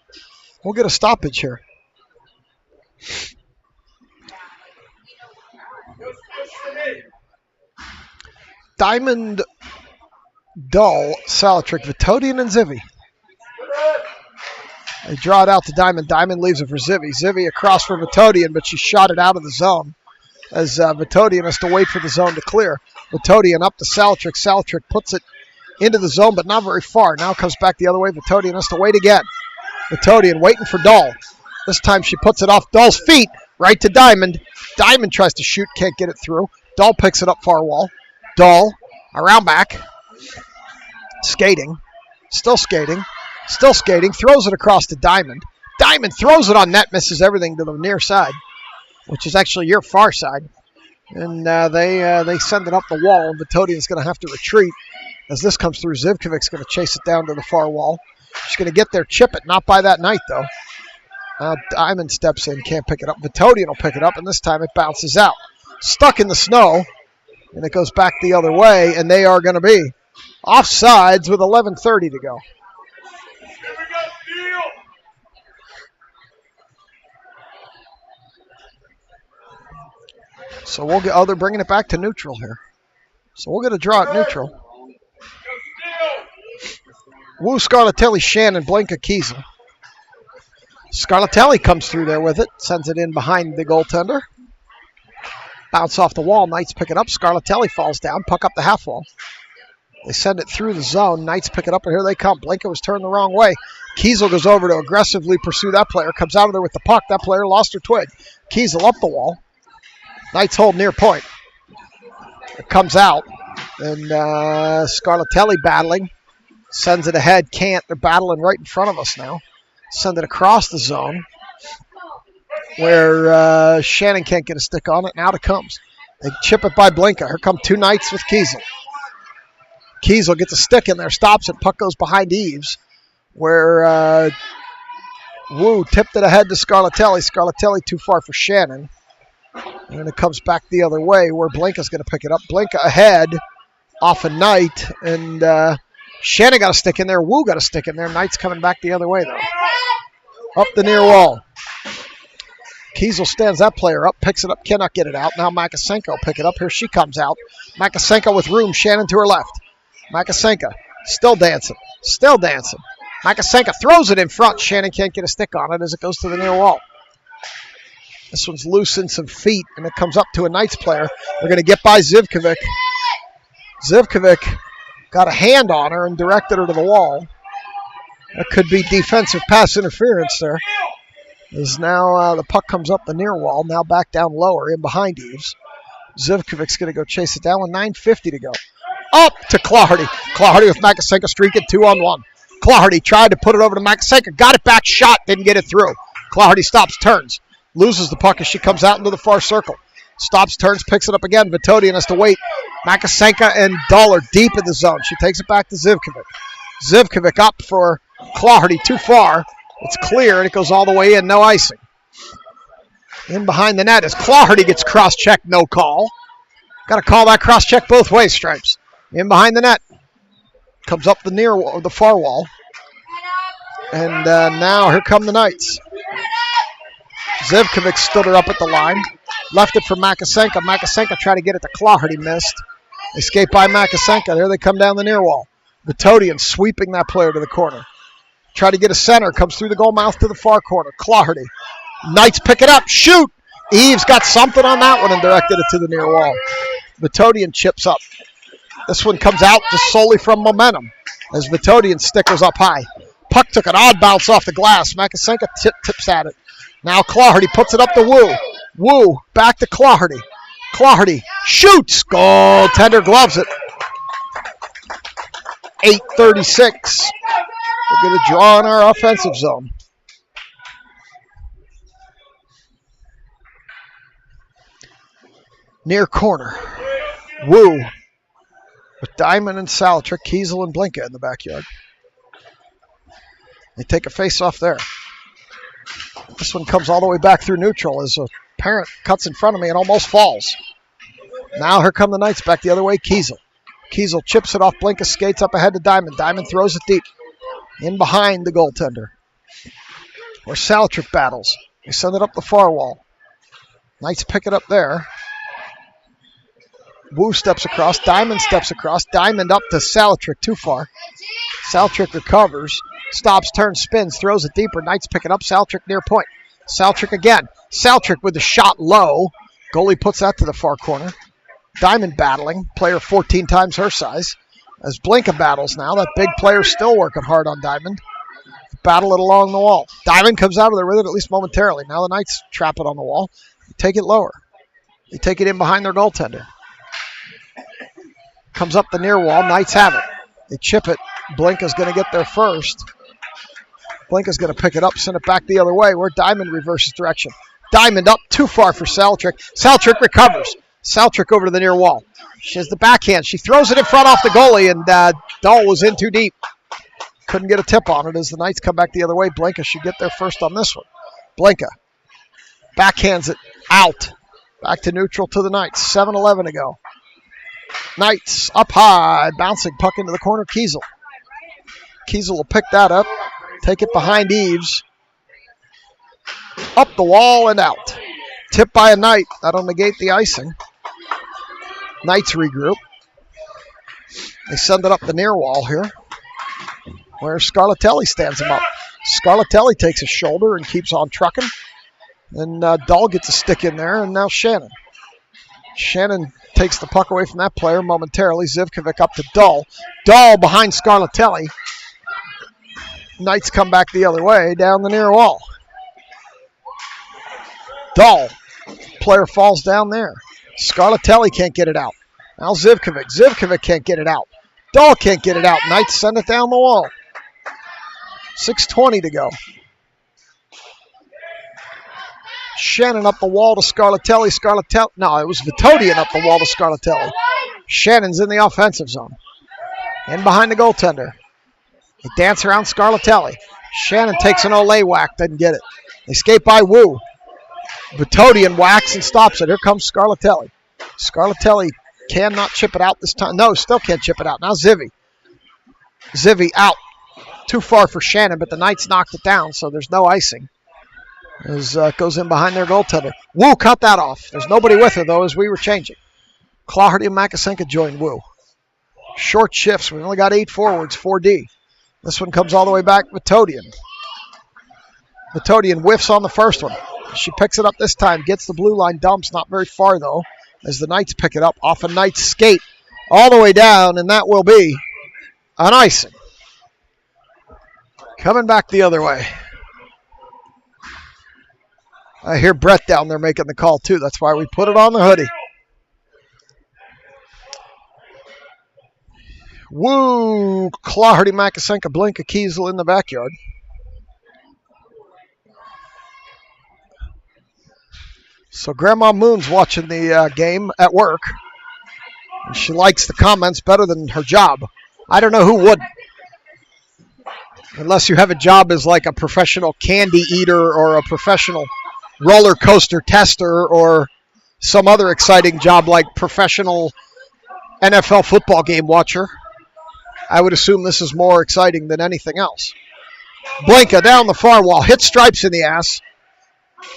get a stoppage here. Diamond, Dahl, Saltrick, Vitodian, and Zivi. They draw it out to Diamond. Diamond leaves it for Zivi. Zivi across for Vitodian, but she shot it out of the zone as Vitodian has to wait for the zone to clear. Vitodian up to Saltrick. Saltrick puts it into the zone, but not very far. Now comes back the other way. Vitodian has to wait again. Vitodian waiting for Dahl. This time she puts it off Dahl's feet, right to Diamond. Diamond tries to shoot, can't get it through. Dahl picks it up far wall. Dahl, around back. Skating. Still skating. Still skating. Throws it across to Diamond. Diamond throws it on net, misses everything to the near side, which is actually your far side. And they send it up the wall, and Vitodian's going to have to retreat As this comes through, Zivkovic's going to chase it down to the far wall. She's going to get there, chip it. Not by that Knight, though. Now Diamond steps in, can't pick it up. Vitodian will pick it up, and this time it bounces out. Stuck in the snow, and it goes back the other way, and they are going to be offsides with 11:30 to go. So we'll get, they're bringing it back to neutral here. So we'll get a draw at neutral. Wu, Scarlatelli, Shannon, Blinka, Kiesel. Scarlatelli comes through there with it, sends it in behind the goaltender. Bounce off the wall, Knights pick it up. Scarlatelli falls down, puck up the half wall. They send it through the zone. Knights pick it up, and here they come. Blinka was turned the wrong way. Kiesel goes over to aggressively pursue that player. Comes out of there with the puck. That player lost her twig. Kiesel up the wall. Knights hold near point. It comes out, and Scarlatelli battling. Sends it ahead, can't. They're battling right in front of us now. Send it across the zone where Shannon can't get a stick on it, and out it comes. They chip it by Blinka. Here come two Knights with Kiesel. Kiesel gets a stick in there, stops it, puck goes behind Eves, where Wu tipped it ahead to Scarlatelli. Scarlatelli too far for Shannon. And it comes back the other way where Blinka's going to pick it up. Blinka ahead off a Knight, and Shannon got a stick in there. Wu got a stick in there. Knight's coming back the other way, though. Up the near wall. Kiesel stands that player up, picks it up, cannot get it out. Now Makasenko pick it up. Here she comes out. Makasenko with room. Shannon to her left. Makasenko still dancing. Still dancing. Makasenko throws it in front. Shannon can't get a stick on it as it goes to the near wall. This one's loose in some feet, and it comes up to a Knights player. They're going to get by Zivkovic. Zivkovic got a hand on her and directed her to the wall. That could be defensive pass interference there. As now the puck comes up the near wall, now back down lower in behind Eves. Zivkovic's going to go chase it down with 9:50 to go. Up to Clardy. Clardy with Makasenko streaking 2-on-1. Clardy tried to put it over to Makasenko, got it back, shot, didn't get it through. Clardy stops, turns, loses the puck as she comes out into the far circle. Stops, turns, picks it up again. Vitodian has to wait. Makasenko and Dollar deep in the zone. She takes it back to Zivkovic. Zivkovic up for Clardy, too far. It's clear, and it goes all the way in, no icing. In behind the net as Clardy gets cross-checked, no call. Got to call that cross-check both ways, Stripes. In behind the net. Comes up the near wall, the far wall. And now here come the Knights. Zivkovic stood her up at the line. Left it for Makasenko. Makasenko tried to get it to Clardy, missed. Escape by Makasenko. There they come down the near wall. Vitodian sweeping that player to the corner. Try to get a center. Comes through the goal mouth to the far corner. Clardy. Knights pick it up. Shoot! Eves got something on that one and directed it to the near wall. Vitodian chips up. This one comes out just solely from momentum as Vitodian stickers up high. Puck took an odd bounce off the glass. Makasenko tips at it. Now Clardy puts it up to Wu. Wu back to Clardy. Clardy shoots. Goaltender gloves it. 8:36. We're going to draw in our offensive zone. Near corner. Wu with Diamond and Salatrick, Kiesel and Blinka in the backyard. They take a face off there. This one comes all the way back through neutral as a parent cuts in front of me and almost falls. Now here come the Knights back the other way. Kiesel. Kiesel chips it off. Blinka skates up ahead to Diamond. Diamond throws it deep. In behind the goaltender. Where Salatrick battles. They send it up the far wall. Knights pick it up there. Wu steps across. Diamond steps across. Diamond up to Salatrick. Too far. Salatrick recovers. Stops, turns, spins, throws it deeper. Knights pick it up. Salatrick near point. Salatrick again. Salatrick with the shot low. Goalie puts that to the far corner. Diamond battling. Player 14 times her size. As Blinka battles now. That big player still working hard on Diamond. Battle it along the wall. Diamond comes out of there with it at least momentarily. Now the Knights trap it on the wall. They take it lower. They take it in behind their goaltender. Comes up the near wall. Knights have it. They chip it. Blinka's going to get there first. Blinka's going to pick it up, send it back the other way where Diamond reverses direction. Diamond up too far for Salatrick. Salatrick recovers. Saltrick over to the near wall. She has the backhand. She throws it in front off the goalie, and Dahl was in too deep. Couldn't get a tip on it as the Knights come back the other way. Blanca should get there first on this one. Blanca backhands it out. Back to neutral to the Knights. 7:11 to go. Knights up high. Bouncing puck into the corner. Kiesel. Kiesel will pick that up. Take it behind Eves. Up the wall and out. Tipped by a Knight. That'll negate the icing. Knights regroup. They send it up the near wall here, where Scarlatelli stands him up. Scarlatelli takes his shoulder and keeps on trucking. And Dahl gets a stick in there, and now Shannon. Shannon takes the puck away from that player momentarily. Zivkovic up to Dahl. Dahl behind Scarlatelli. Knights come back the other way down the near wall. Dahl. Player falls down there. Scarlatelli can't get it out. Now Zivkovic. Zivkovic can't get it out. Dahl can't get it out. Knights send it down the wall. 6:20 to go. Shannon up the wall to Scarlatelli. No, it was Vitodian up the wall to Scarlatelli. Shannon's in the offensive zone. In behind the goaltender. They dance around Scarlatelli. Shannon takes an Olay whack, doesn't get it. They skate by Wu. Vitodian whacks and stops it. Here comes Scarlatelli. Scarlatelli cannot chip it out this time. No, still can't chip it out. Now Zivy. Zivy out. Too far for Shannon, but the Knights knocked it down, so there's no icing. As goes in behind their goaltender. Wu cut that off. There's nobody with her, though, as we were changing. Claherty and Makasenka joined Wu. Short shifts. We only got 8 forwards, 4D. This one comes all the way back. Vitodian. Vitodian whiffs on the first one. She picks it up this time. Gets the blue line. Dumps. Not very far, though, as the Knights pick it up off a Knights skate all the way down, and that will be an icing. Coming back the other way. I hear Brett down there making the call, too. That's why we put it on the hoodie. Woo! Claherty, Makasenka, Blinka, Kiesel in the backyard. So Grandma Moon's watching the game at work. And she likes the comments better than her job. I don't know who would. Unless you have a job as like a professional candy eater or a professional roller coaster tester or some other exciting job like professional NFL football game watcher. I would assume this is more exciting than anything else. Blanca down the far wall, hits Stripes in the ass.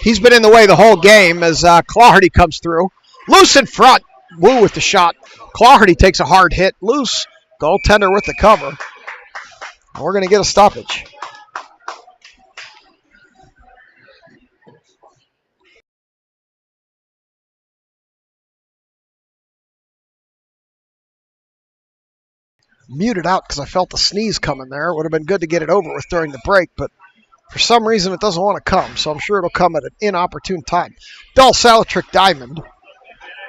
He's been in the way the whole game as Claherty comes through. Loose in front. Wu with the shot. Claherty takes a hard hit. Loose. Goaltender with the cover. And we're going to get a stoppage. Muted out because I felt the sneeze coming there. It would have been good to get it over with during the break, but for some reason it doesn't want to come, so I'm sure it'll come at an inopportune time. Dahl, Salatrick, Diamond.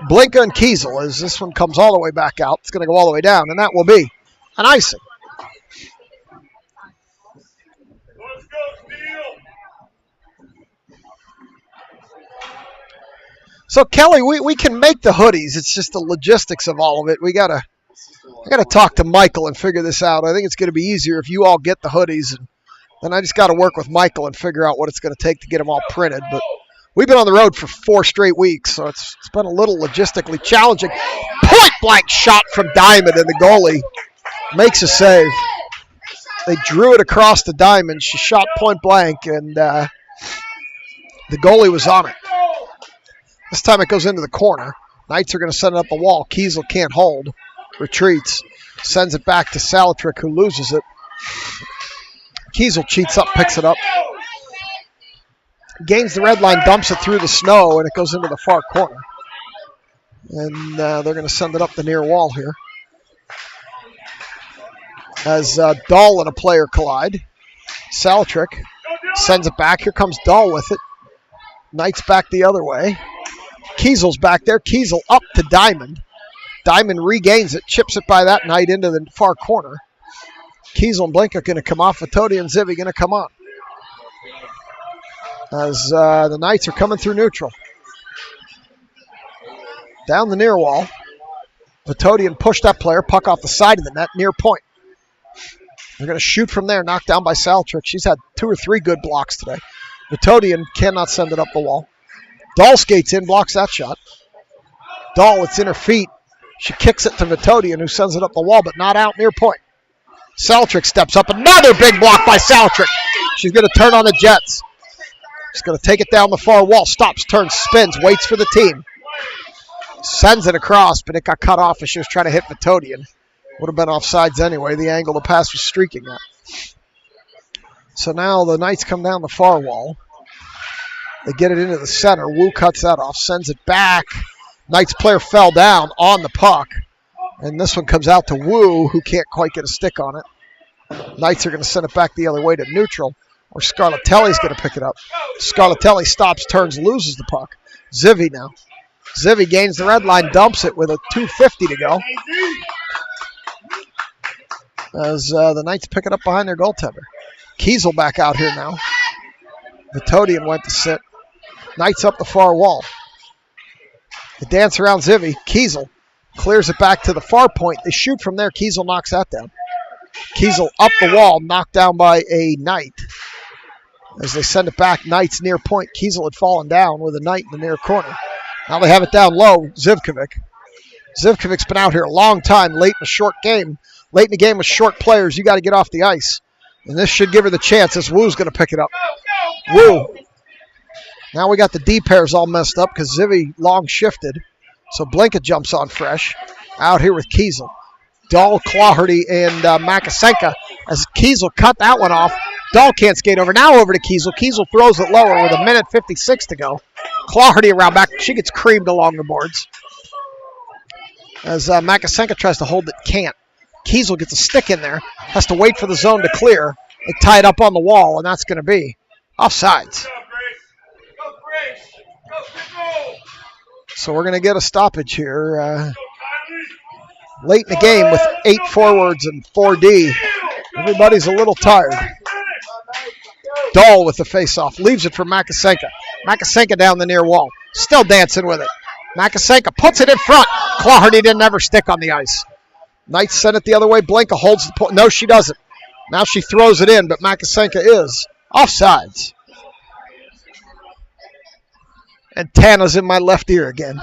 Blinka and Kiesel as this one comes all the way back out. It's going to go all the way down, and that will be an icing. So, Kelly, we can make the hoodies. It's just the logistics of all of it. I got to talk to Michael and figure this out. I think it's going to be easier if you all get the hoodies, and then I just got to work with Michael and figure out what it's going to take to get them all printed. But we've been on the road for 4 straight weeks, so it's been a little logistically challenging. Point-blank shot from Diamond, and the goalie makes a save. They drew it across the Diamond. She shot point-blank, and the goalie was on it. This time it goes into the corner. Knights are going to send it up the wall. Kiesel can't hold. Retreats. Sends it back to Salatrick, who loses it. Kiesel cheats up, picks it up. Gains the red line, dumps it through the snow, and it goes into the far corner. And they're going to send it up the near wall here. As Dahl and a player collide. Salatrick sends it back. Here comes Dahl with it. Knights back the other way. Kiesel's back there. Kiesel up to Diamond. Diamond regains it, chips it by that Knight into the far corner. Kiesel and Blinka going to come off. Vitodi and Zivy going to come on. As the Knights are coming through neutral. Down the near wall. Vitodian pushed that player. Puck off the side of the net, near point. They're going to shoot from there. Knocked down by Saltrick. She's had 2 or 3 good blocks today. Vitodian cannot send it up the wall. Dahl skates in, blocks that shot. Dahl, it's in her feet. She kicks it to Vitodian, who sends it up the wall, but not out near point. Saltrick steps up. Another big block by Saltrick. She's going to turn on the Jets. She's going to take it down the far wall. Stops, turns, spins, waits for the team. Sends it across, but it got cut off as she was trying to hit Vitodian. Would have been offsides anyway. The angle the pass was streaking at. So now the Knights come down the far wall. They get it into the center. Wu cuts that off, sends it back. Knights player fell down on the puck. And this one comes out to Wu, who can't quite get a stick on it. Knights are going to send it back the other way to neutral, or Scarlatelli's going to pick it up. Scarlatelli stops, turns, loses the puck. Zivi now. Zivi gains the red line, dumps it with a 2:50 to go. As the Knights pick it up behind their goaltender. Kiesel back out here now. Vitodian went to sit. Knights up the far wall. They dance around Zivi. Kiesel clears it back to the far point. They shoot from there. Kiesel knocks that down. Kiesel up the wall, knocked down by a Knight. As they send it back, Knights near point. Kiesel had fallen down with a Knight in the near corner. Now they have it down low. Zivkovic. Zivkovic's been out here a long time, late in a short game. Late in the game with short players, you got to get off the ice. And this should give her the chance as Wu's going to pick it up. Wu. Now we got the D pairs all messed up because Zivi long shifted. So Blinka jumps on fresh. Out here with Kiesel. Dahl, Claherty, and Makasenka. As Kiesel cut that one off. Dahl can't skate over. Now over to Kiesel. Kiesel throws it lower with 1:56 to go. Claherty around back. She gets creamed along the boards. As Makasenka tries to hold it, can't. Kiesel gets a stick in there. Has to wait for the zone to clear. They tie it up on the wall, and that's going to be offsides. So we're going to get a stoppage here. Late in the game with 8 forwards and 4D. Everybody's a little tired. Dahl with the face-off. Leaves it for Makasenka. Makasenka down the near wall. Still dancing with it. Makasenka puts it in front. Claherty didn't ever stick on the ice. Knights send it the other way. Blinka holds the point. No, she doesn't. Now she throws it in, but Makasenka is offsides. And Tana's in my left ear again.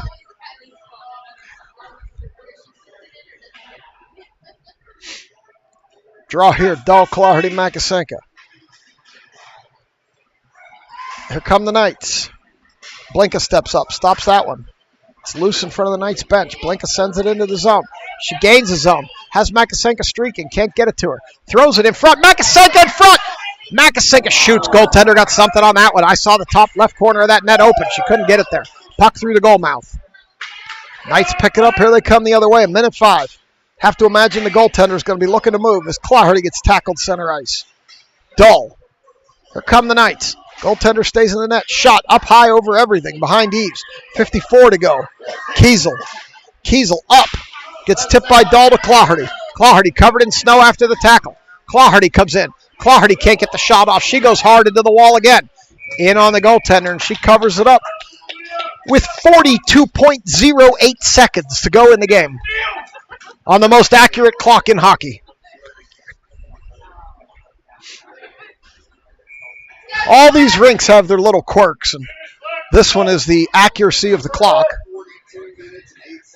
Draw here. Dahl, Claherty, Makasenka. Here come the Knights. Blinka steps up. Stops that one. It's loose in front of the Knights bench. Blinka sends it into the zone. She gains the zone. Has Makasenka streaking. Can't get it to her. Throws it in front. Makasenka in front. Makasenka shoots. Goaltender got something on that one. I saw the top left corner of that net open. She couldn't get it there. Puck through the goal mouth. Knights pick it up. Here they come the other way. 1:05. Have to imagine the goaltender is going to be looking to move as Claherty gets tackled center ice. Dahl. Here come the Knights. Goaltender stays in the net. Shot up high over everything. Behind Eves. 54 to go. Kiesel. Kiesel up. Gets tipped by Dahl to Claherty. Claherty covered in snow after the tackle. Claherty comes in. Claherty can't get the shot off. She goes hard into the wall again. In on the goaltender, and she covers it up with 42.08 seconds to go in the game. On the most accurate clock in hockey. All these rinks have their little quirks, and this one is the accuracy of the clock.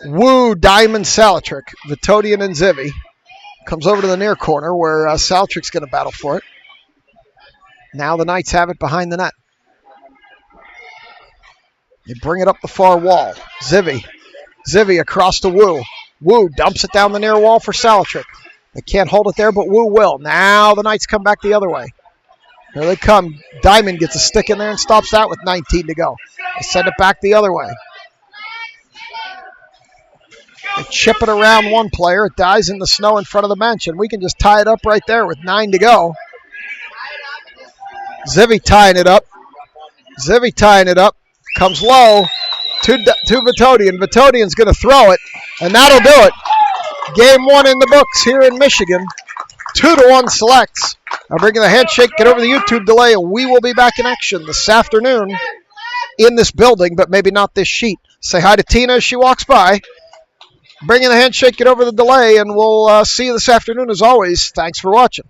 Wu, Diamond, Salatrick, Vitodian, and Zivi. Comes over to the near corner where Salatrick's going to battle for it. Now the Knights have it behind the net. They bring it up the far wall. Zivi. Zivi across to Wu. Wu dumps it down the near wall for Salatrick. They can't hold it there, but Wu will. Now the Knights come back the other way. Here they come. Diamond gets a stick in there and stops that with 19 to go. They send it back the other way. They chip it around one player. It dies in the snow in front of the bench, and we can just tie it up right there with 9 to go. Zivi tying it up. Zivi tying it up. Comes low to Vitodian. Vitodian's going to throw it, and that'll do it. Game 1 in the books here in Michigan. 2-1 selects. I'm bringing the handshake, get over the YouTube delay, and we will be back in action this afternoon in this building, but maybe not this sheet. Say hi to Tina as she walks by. Bring in the handshake, get over the delay, and we'll see you this afternoon as always. Thanks for watching.